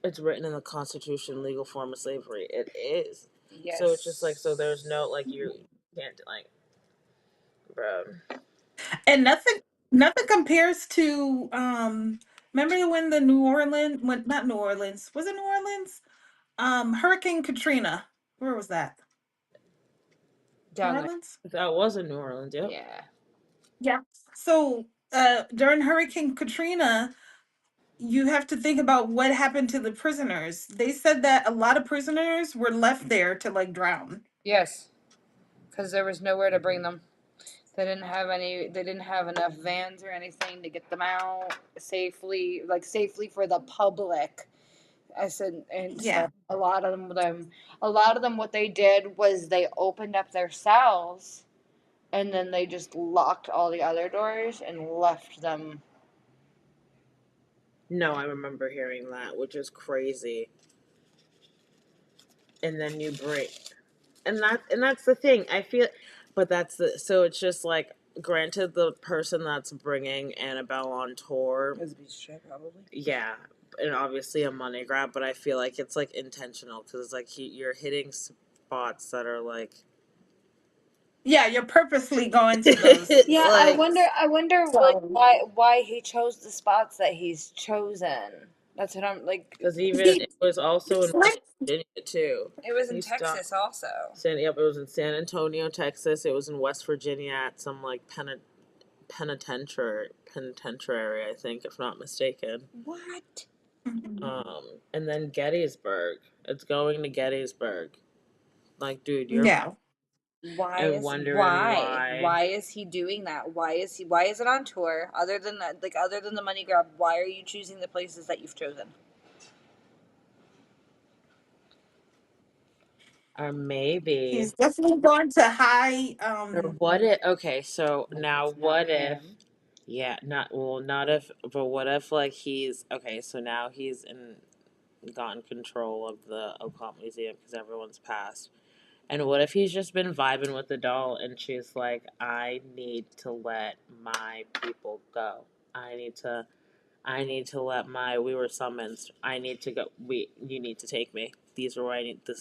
Speaker 3: it's written in the Constitution, legal form of slavery. It is.
Speaker 1: Yes.
Speaker 3: So it's just like, so there's no, like, you can't, like, bro.
Speaker 4: And nothing compares to remember when the not New Orleans, was it New Orleans? Hurricane Katrina. Where was that?
Speaker 1: Down
Speaker 4: New
Speaker 1: there.
Speaker 4: Orleans?
Speaker 3: That was in New Orleans, yep.
Speaker 1: Yeah.
Speaker 4: Yeah. So during Hurricane Katrina, you have to think about what happened to the prisoners. They said that a lot of prisoners were left there to like drown.
Speaker 1: Yes. Because there was nowhere to bring them. They didn't have enough vans or anything to get them out safely for the public. I said, and
Speaker 4: Yeah.
Speaker 1: so a lot of them, what they did was they opened up their cells and then they just locked all the other doors and left them.
Speaker 3: No, I remember hearing that, which is crazy. And then you break, and that's the thing. I feel, but that's the so it's just like, granted, the person that's bringing Annabelle on tour,
Speaker 1: It was a piece of shit, probably.
Speaker 3: yeah, and obviously a money grab, but I feel like it's like intentional because it's like you're hitting spots that are like,
Speaker 4: Yeah, you're purposely going to those
Speaker 1: Yeah,
Speaker 3: like,
Speaker 1: I wonder, like,
Speaker 4: So
Speaker 1: why he chose the spots that he's chosen. That's what I'm like.
Speaker 3: because even
Speaker 4: he
Speaker 3: it was also in West
Speaker 4: slipped.
Speaker 3: Virginia too.
Speaker 1: It was in
Speaker 3: He stopped.
Speaker 1: Texas also.
Speaker 3: Yep, it was in San Antonio, Texas. It was in West Virginia at some like penitentiary, I think, if not mistaken.
Speaker 1: What?
Speaker 3: And then Gettysburg. It's going to Gettysburg. Like, dude, you're
Speaker 4: Yeah.
Speaker 3: wondering why.
Speaker 1: Why is he doing that? Why is it on tour? Other than that, like, other than the money grab, why are you choosing the places that you've chosen?
Speaker 3: Or maybe.
Speaker 4: He's definitely going to high.
Speaker 3: Or what if? Okay, so now what if? Yeah, not if, but what if like he's okay? So now he's gotten control of the occult museum because everyone's passed. And what if he's just been vibing with the doll and she's like, I need to let my people go. I need to let we were summoned. I need to go. You need to take me. This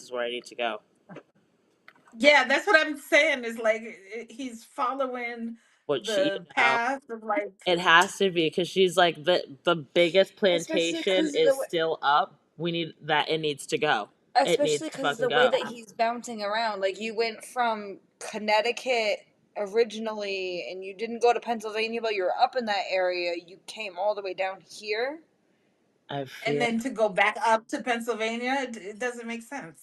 Speaker 3: is where I need to go.
Speaker 4: Yeah, that's what I'm saying. Is like he's following
Speaker 3: But
Speaker 4: the path of like.
Speaker 3: it has to be because she's like the biggest
Speaker 1: Especially
Speaker 3: plantation
Speaker 1: because
Speaker 3: is still up. We need that. It needs to go. It needs
Speaker 1: especially
Speaker 3: to
Speaker 1: because
Speaker 3: fucking
Speaker 1: the way
Speaker 3: go.
Speaker 1: that he's bouncing around. Like, you went from Connecticut originally, and you didn't go to Pennsylvania, but you were up in that area. You came all the way down here.
Speaker 3: I
Speaker 4: And
Speaker 3: feel
Speaker 4: then to go back up to Pennsylvania, it doesn't make sense.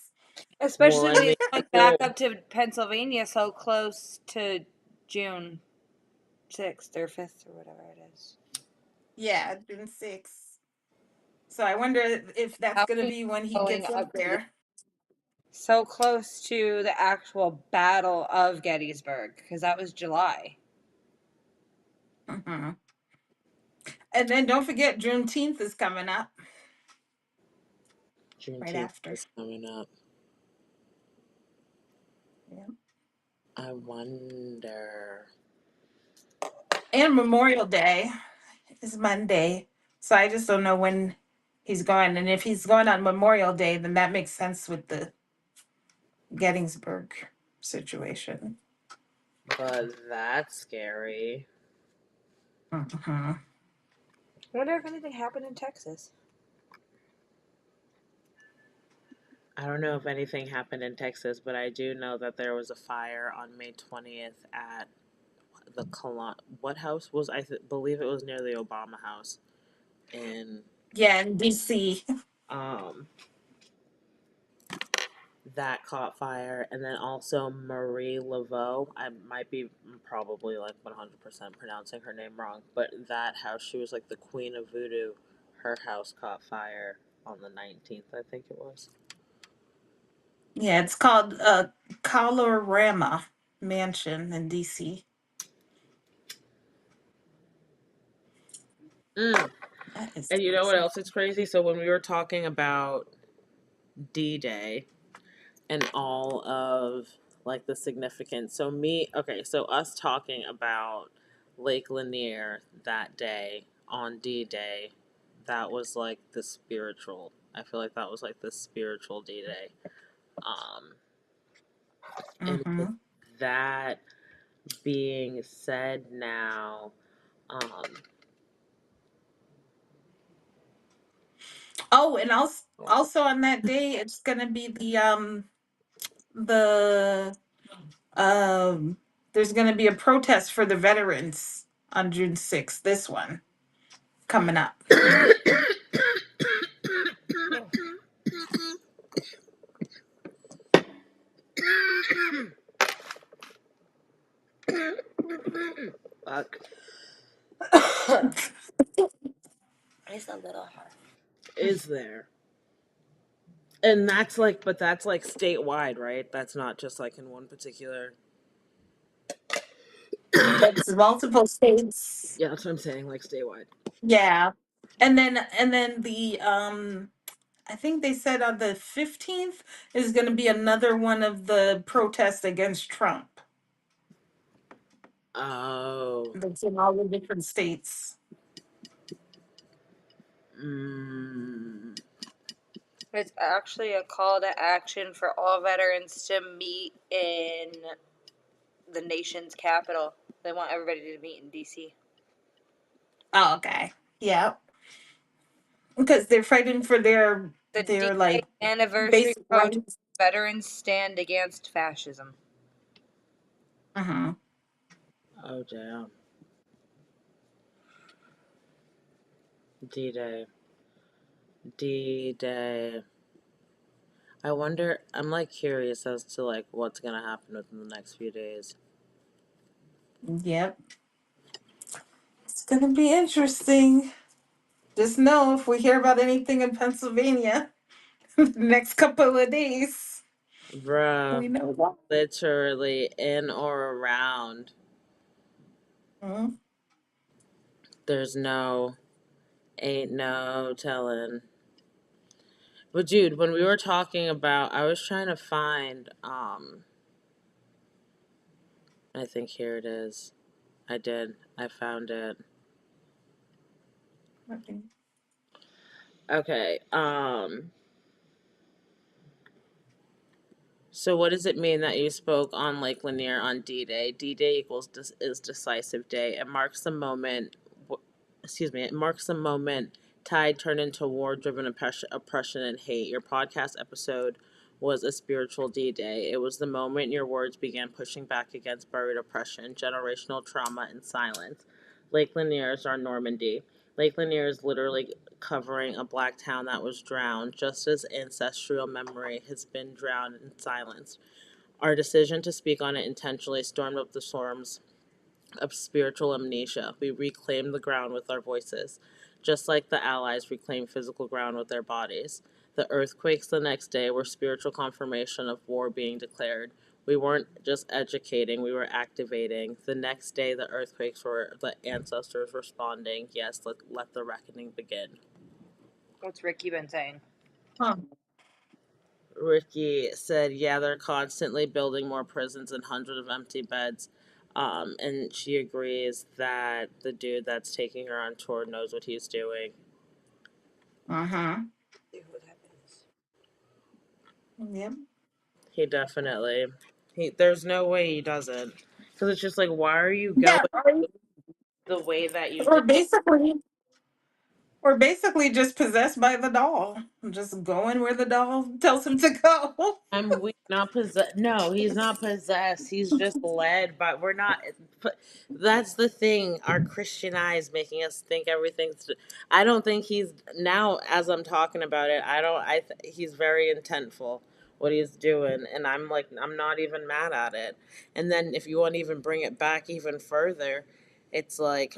Speaker 1: Especially
Speaker 3: I
Speaker 1: when
Speaker 3: mean,
Speaker 1: he's going back up to Pennsylvania so close to June 6th or 5th or whatever it is.
Speaker 4: Yeah, June 6th. So I wonder if that's
Speaker 1: How
Speaker 4: going to
Speaker 1: many
Speaker 4: be when he
Speaker 1: going
Speaker 4: gets up
Speaker 1: up to
Speaker 4: there.
Speaker 1: so close to the actual Battle of Gettysburg, because that was July.
Speaker 4: Hmm. And then don't forget, Juneteenth is coming up. Right
Speaker 3: Juneteenth
Speaker 4: after.
Speaker 3: is coming up.
Speaker 4: Yeah.
Speaker 3: I wonder.
Speaker 4: And Memorial Day is Monday. So I just don't know when he's going. And if he's going on Memorial Day, then that makes sense with the Gettysburg situation.
Speaker 3: But that's scary.
Speaker 4: Hmm.
Speaker 1: I wonder if anything happened in Texas.
Speaker 3: I don't know if anything happened in Texas, but I do know that there was a fire on May 20th at the what house was believe it was near the Obama house in
Speaker 4: Yeah, in DC.
Speaker 3: um that caught fire, and then also Marie Laveau. I might be probably like 100% pronouncing her name wrong, but that house, she was like the queen of voodoo. Her house caught fire on the 19th, I think it was.
Speaker 4: Yeah, it's called Colorama Mansion in DC. That is
Speaker 3: And you know what
Speaker 4: crazy.
Speaker 3: else is crazy? So when we were talking about D-Day and all of like the significance. So us talking about Lake Lanier that day on D-Day, that was like the spiritual. I feel like that was like the spiritual D-Day. And with
Speaker 4: Hmm.
Speaker 3: that being said now,
Speaker 4: Oh, and also on that day, it's gonna be the there's gonna be a protest for the veterans on June 6th. This one coming up.
Speaker 3: fuck,
Speaker 1: It's a little hard.
Speaker 3: is there? And that's like, but that's like statewide, right? That's not just like in one particular.
Speaker 4: That's multiple states.
Speaker 3: Yeah, that's what I'm saying, like statewide.
Speaker 4: Yeah. And then the I think they said on the 15th is going to be another one of the protests against Trump.
Speaker 3: Oh.
Speaker 4: That's in all the different states.
Speaker 3: Mm.
Speaker 1: It's actually a call to action for all veterans to meet in the nation's capital. They want everybody to meet in D.C.
Speaker 4: Oh, okay. Yeah. Because they're fighting for their
Speaker 1: The
Speaker 4: their
Speaker 1: D-Day
Speaker 4: like
Speaker 1: anniversary
Speaker 4: basic
Speaker 1: protest.
Speaker 4: rights.
Speaker 1: Veterans stand against fascism.
Speaker 4: Uh-huh.
Speaker 3: Oh damn. D-Day. D-Day. I wonder, I'm like curious as to like what's gonna happen within the next few days.
Speaker 4: Yep. It's gonna be interesting. Just know if we hear about anything in Pennsylvania the next couple of days,
Speaker 3: Bruh,
Speaker 4: we know what.
Speaker 3: literally in or around.
Speaker 4: Mhm.
Speaker 3: There's no, ain't no telling. But dude, when we were talking about, I was trying to find, I think here it is. I did. I found it.
Speaker 4: Okay.
Speaker 3: Okay. So what does it mean that you spoke on Lake Lanier on D-Day? D-Day equals is decisive day. It marks the moment. It marks the moment tide turned into war-driven oppression and hate. Your podcast episode was a spiritual D-Day. It was the moment your words began pushing back against buried oppression, generational trauma, and silence. Lake Lanier is our Normandy. Lake Lanier is literally covering a black town that was drowned, just as ancestral memory has been drowned in silence. Our decision to speak on it intentionally stormed up the storms of spiritual amnesia. We reclaimed the ground with our voices, just like the Allies reclaimed physical ground with their bodies. The earthquakes the next day were spiritual confirmation of war being declared. We weren't just educating, we were activating. The next day, the earthquakes were the ancestors responding. Yes, let the reckoning begin.
Speaker 1: What's Ricky been saying?
Speaker 4: Huh.
Speaker 3: Ricky said, yeah, they're constantly building more prisons and hundreds of empty beds. And she agrees that the dude that's taking her on tour knows what he's doing.
Speaker 4: Uh-huh.
Speaker 1: See who that is.
Speaker 4: Yep.
Speaker 3: He definitely. There's no way he doesn't. Because it's just like, why are you going
Speaker 4: Yeah,
Speaker 3: the way that you
Speaker 4: or
Speaker 3: did?
Speaker 4: basically just possessed by the doll. Just going where the doll tells him to go.
Speaker 3: I'm weak, not possessed. No, he's not possessed. He's just led by. We're not. But that's the thing. Our Christian eyes making us think everything's. I don't think he's now. As I'm talking about it, I don't. He's very intentful what he's doing, and I'm like, I'm not even mad at it. And then if you want to even bring it back even further, it's like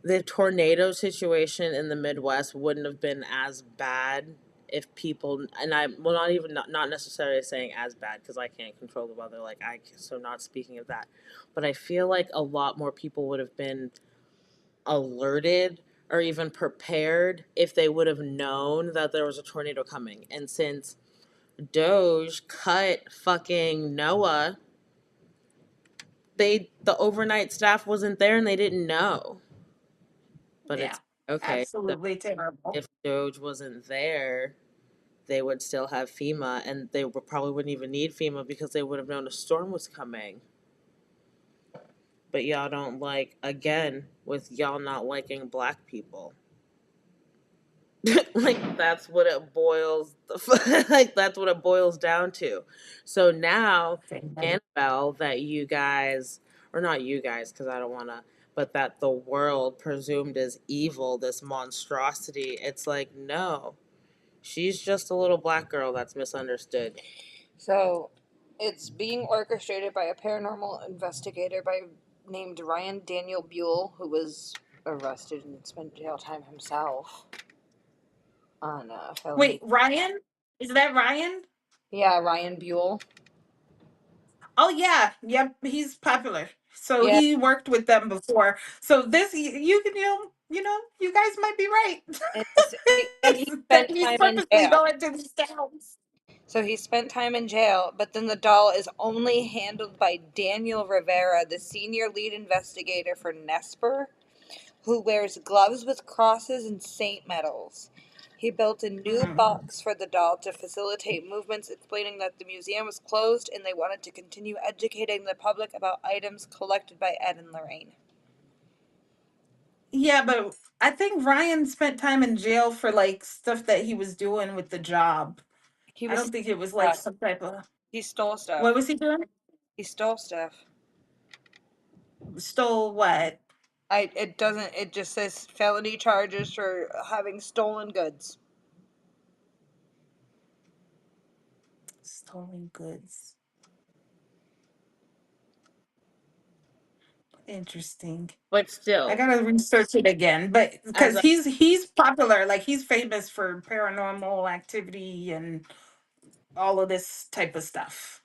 Speaker 3: the tornado situation in the Midwest wouldn't have been as bad if people, and I well not even not necessarily saying as bad because I can't control the weather, like I, so not speaking of that, but I feel like a lot more people would have been alerted or even prepared if they would have known that there was a tornado coming. And since Doge cut fucking Noah, the overnight staff wasn't there and they didn't know. But
Speaker 4: Yeah.
Speaker 3: it's okay. So
Speaker 4: Absolutely terrible.
Speaker 3: if Doge wasn't there, they would still have FEMA, and they probably wouldn't even need FEMA because they would have known a storm was coming. But y'all don't like, again, with y'all not liking black people. Like that's what it boils like that's what it boils down to. So now Annabelle, that you guys, or not you guys because I don't want to, but that the world presumed as evil, this monstrosity, it's like no, she's just a little black girl that's misunderstood.
Speaker 1: So, it's being orchestrated by a paranormal investigator named Ryan Daniel Buell, who was arrested and spent jail time himself on felony.
Speaker 4: Wait, Ryan? Is that Ryan?
Speaker 1: Yeah, Ryan Buell.
Speaker 4: Oh yeah, yep, he's popular. So
Speaker 1: Yeah,
Speaker 4: he worked with them before. So this you can you guys might be right.
Speaker 1: and he
Speaker 4: That
Speaker 1: spent
Speaker 4: he's
Speaker 1: time in
Speaker 4: purposely
Speaker 1: jail.
Speaker 4: going to these towns.
Speaker 1: So he spent time in jail, but then the doll is only handled by Daniel Rivera, the senior lead investigator for Nesper, who wears gloves with crosses and saint medals. He built a new
Speaker 4: Mm.
Speaker 1: box for the doll to facilitate movements, explaining that the museum was closed and they wanted to continue educating the public about items collected by Ed and Lorraine.
Speaker 4: Yeah, but I think Ryan spent time in jail for like stuff that he was doing with the job.
Speaker 1: He
Speaker 4: I
Speaker 1: was
Speaker 4: don't think it was like
Speaker 1: stuff.
Speaker 4: some type of
Speaker 1: He stole stuff.
Speaker 4: what was he doing?
Speaker 1: He stole stuff.
Speaker 4: Stole what?
Speaker 1: It just says felony charges for having stolen goods.
Speaker 4: Stolen goods. Interesting.
Speaker 3: But
Speaker 4: I
Speaker 3: still,
Speaker 4: gotta research it again, but
Speaker 3: as
Speaker 4: because
Speaker 3: a
Speaker 4: he's popular, like he's famous for paranormal activity and all of this type of stuff.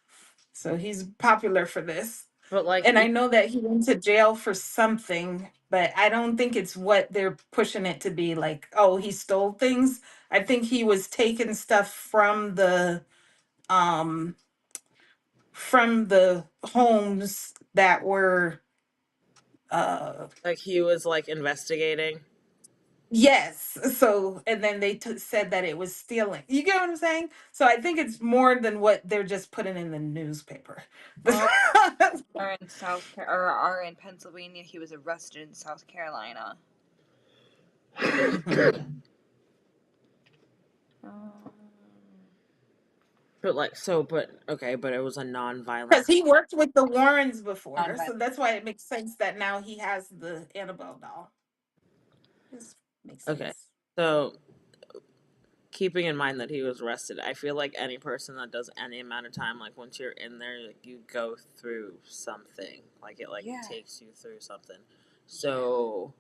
Speaker 4: So he's popular for this.
Speaker 3: but like
Speaker 4: And I know that he went to jail for something, but I don't think it's what they're pushing it to be. Like, oh, he stole things. I think he was taking stuff um from the homes that were uh
Speaker 3: like he was like investigating.
Speaker 4: yes. So and then they said that it was stealing. You get what I'm saying? So I think it's more than what they're just putting in the newspaper.
Speaker 1: Well, are in are in Pennsylvania. He was arrested in South Carolina.
Speaker 4: Mhm.
Speaker 1: Um,
Speaker 3: But like so, but okay, but it was a non-violent.
Speaker 4: Because he worked with the Warrens before, so
Speaker 1: non-violent.
Speaker 4: that's why it makes sense that now he has the Annabelle doll. This makes
Speaker 3: Okay,
Speaker 4: sense.
Speaker 3: so keeping in mind that he was arrested, I feel like any person that does any amount of time, like once you're in there, like you go through something, like it like
Speaker 1: Yeah.
Speaker 3: takes you through something. So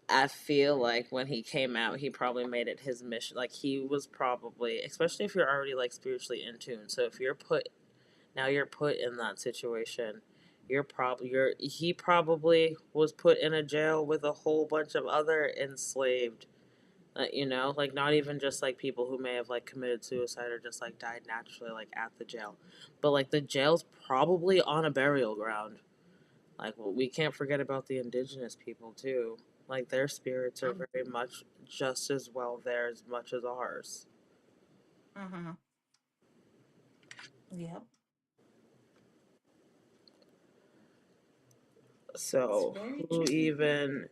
Speaker 3: I feel like when he came out, he probably made it his mission. Like he was probably, especially if you're already like spiritually in tune. So if you're put in that situation, he probably was put in a jail with a whole bunch of other enslaved, like not even just like people who may have like committed suicide or just like died naturally like at the jail, but like the jail's probably on a burial ground. Like, well, we can't forget about the indigenous people too. Like their spirits are very much just as well there as much as ours.
Speaker 4: Mm-hmm. Yep. It's
Speaker 3: So
Speaker 4: very
Speaker 3: who
Speaker 4: true.
Speaker 3: even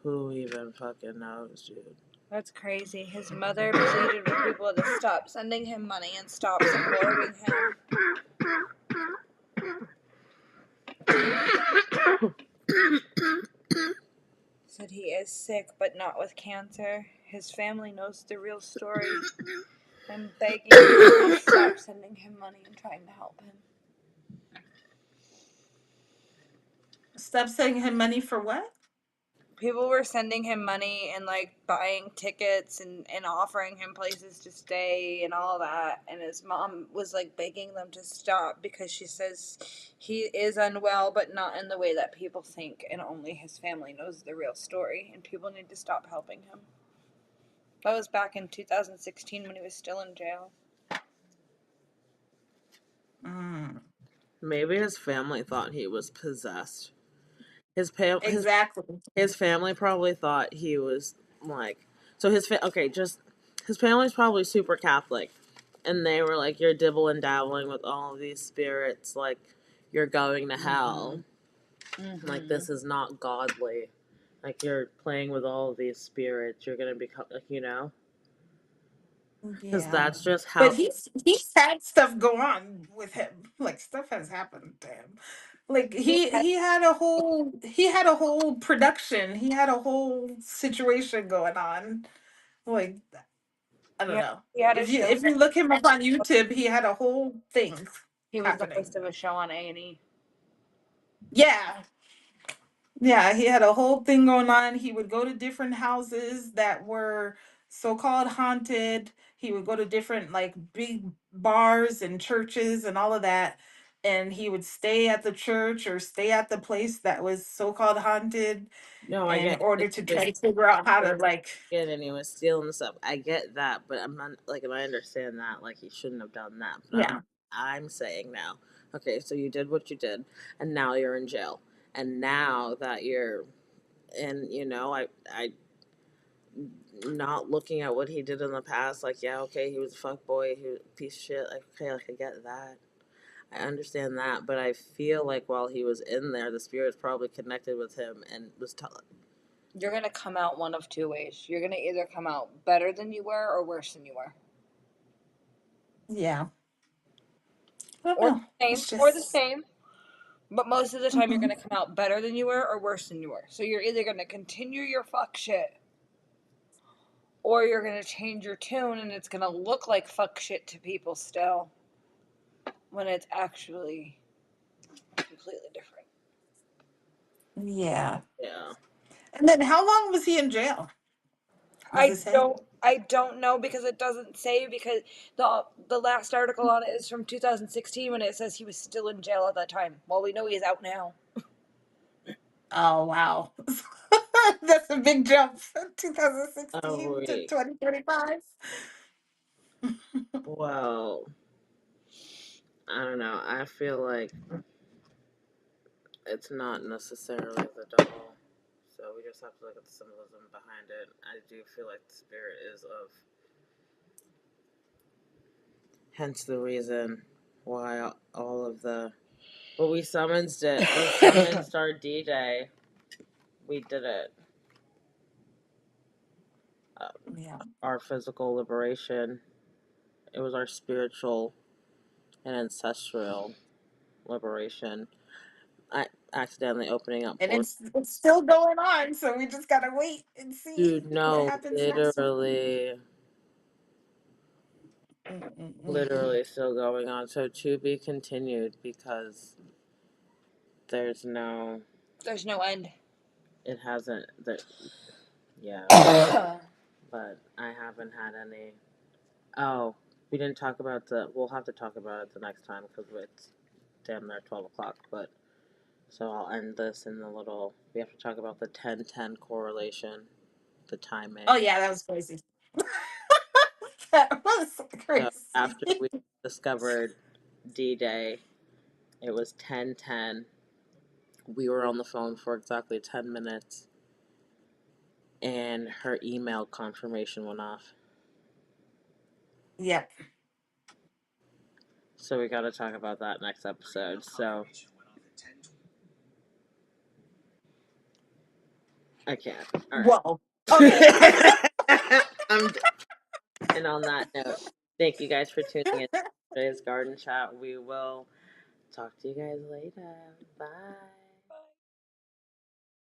Speaker 3: who even fucking knows, dude?
Speaker 1: That's crazy. His mother pleaded with people to stop sending him money and stop supporting him. Said he is sick, but not with cancer. His family knows the real story. I'm begging you to stop sending him money and trying to help him.
Speaker 4: Stop sending him money for what?
Speaker 1: People were sending him money and like buying tickets and offering him places to stay and all that, and his mom was like begging them to stop because she says he is unwell but not in the way that people think, and only his family knows the real story, and people need to stop helping him. That was back in 2016 when he was still in jail.
Speaker 4: Mm.
Speaker 3: Maybe his family thought he was possessed. His pa- his
Speaker 4: Exactly.
Speaker 3: his family probably thought he was like just his family's probably super Catholic, and they were like, "You're dibble and dabbling with all of these spirits, like you're going to hell. Like
Speaker 1: Mm-hmm.
Speaker 3: this is not godly. Like you're playing with all of these spirits. You're gonna become like." Because
Speaker 4: Yeah.
Speaker 3: that's just
Speaker 4: But
Speaker 3: how.
Speaker 4: he's had stuff go on with him. Like stuff has happened to him. Like he had a whole production. He had a whole situation going on. Like I don't
Speaker 1: Yeah,
Speaker 4: know.
Speaker 1: he had a show.
Speaker 4: If you look him up on YouTube, he had a whole thing
Speaker 1: He was the
Speaker 4: happening.
Speaker 1: host of a show on A&E.
Speaker 4: Yeah. Yeah, he had a whole thing going on. He would go to different houses that were so-called haunted. He would go to different like big bars and churches and all of that. And he would stay at the church or stay at the place that was so-called haunted
Speaker 3: No, I
Speaker 4: in
Speaker 3: get
Speaker 4: order to try to figure out how to like
Speaker 3: and he was stealing stuff. I get that, but I'm not like, and I understand that like he shouldn't have done that. But
Speaker 4: yeah.
Speaker 3: I'm saying now, okay, so you did what you did, and now you're in jail, and now that you're in, I not looking at what he did in the past. Like, yeah, okay, he was a fuck boy, he was a piece of shit. Like, okay, like I get that. I understand that, but I feel like while he was in there, the spirits probably connected with him and was telling.
Speaker 1: You're gonna come out one of two ways. You're gonna either come out better than you were or worse than you were.
Speaker 4: Yeah. I don't
Speaker 1: Or
Speaker 4: know.
Speaker 1: the same.
Speaker 4: It's
Speaker 1: Or the
Speaker 4: just
Speaker 1: same. But most of the time you're
Speaker 4: mhm.
Speaker 1: gonna come out better than you were or worse than you were. So you're either gonna continue your fuck shit or you're gonna change your tune and it's gonna look like fuck shit to people still when it's actually completely different.
Speaker 4: Yeah.
Speaker 3: Yeah.
Speaker 4: And then how long was he in jail? Does it say?
Speaker 1: I don't know because it doesn't say because the last article on it is from 2016 when it says he was still in jail at that time. Well, we know he's out now.
Speaker 4: Oh wow. That's a big jump from
Speaker 3: Oh
Speaker 4: 2016 to
Speaker 3: wait.
Speaker 4: 2025.
Speaker 3: Well, I don't know. I feel like it's not necessarily the doll. So we just have to look at the symbolism behind it. I do feel like the spirit is of. Hence the reason why all of the. Well, we summoned it. We summoned our DJ. We did it.
Speaker 4: Yeah.
Speaker 3: Our physical liberation. It was our spiritual and ancestral liberation. I accidentally opening up
Speaker 4: And
Speaker 3: portals.
Speaker 4: it's still going on, so we just gotta wait and see
Speaker 3: Dude,
Speaker 4: what
Speaker 3: no,
Speaker 4: happens next. Mm-mm-mm.
Speaker 3: literally still going on. So to be continued because there's no,
Speaker 1: There's no end.
Speaker 3: it hasn't, yeah, but I haven't had any. Oh, we didn't talk about we'll have to talk about it the next time because it's damn near 12 o'clock, but so I'll end this in the little, we have to talk about the 10-10 correlation, the timing.
Speaker 4: Oh yeah, that was crazy. That was
Speaker 3: So
Speaker 4: crazy.
Speaker 3: after we discovered D-Day, it was 10:10. We were on the phone for exactly 10 minutes, and her email confirmation went off.
Speaker 4: Yep.
Speaker 3: So we got to talk about that next episode. So I can't. All right.
Speaker 4: Whoa. Okay.
Speaker 3: And on that note, thank you guys for tuning in to today's garden chat. We will talk to you guys later. Bye.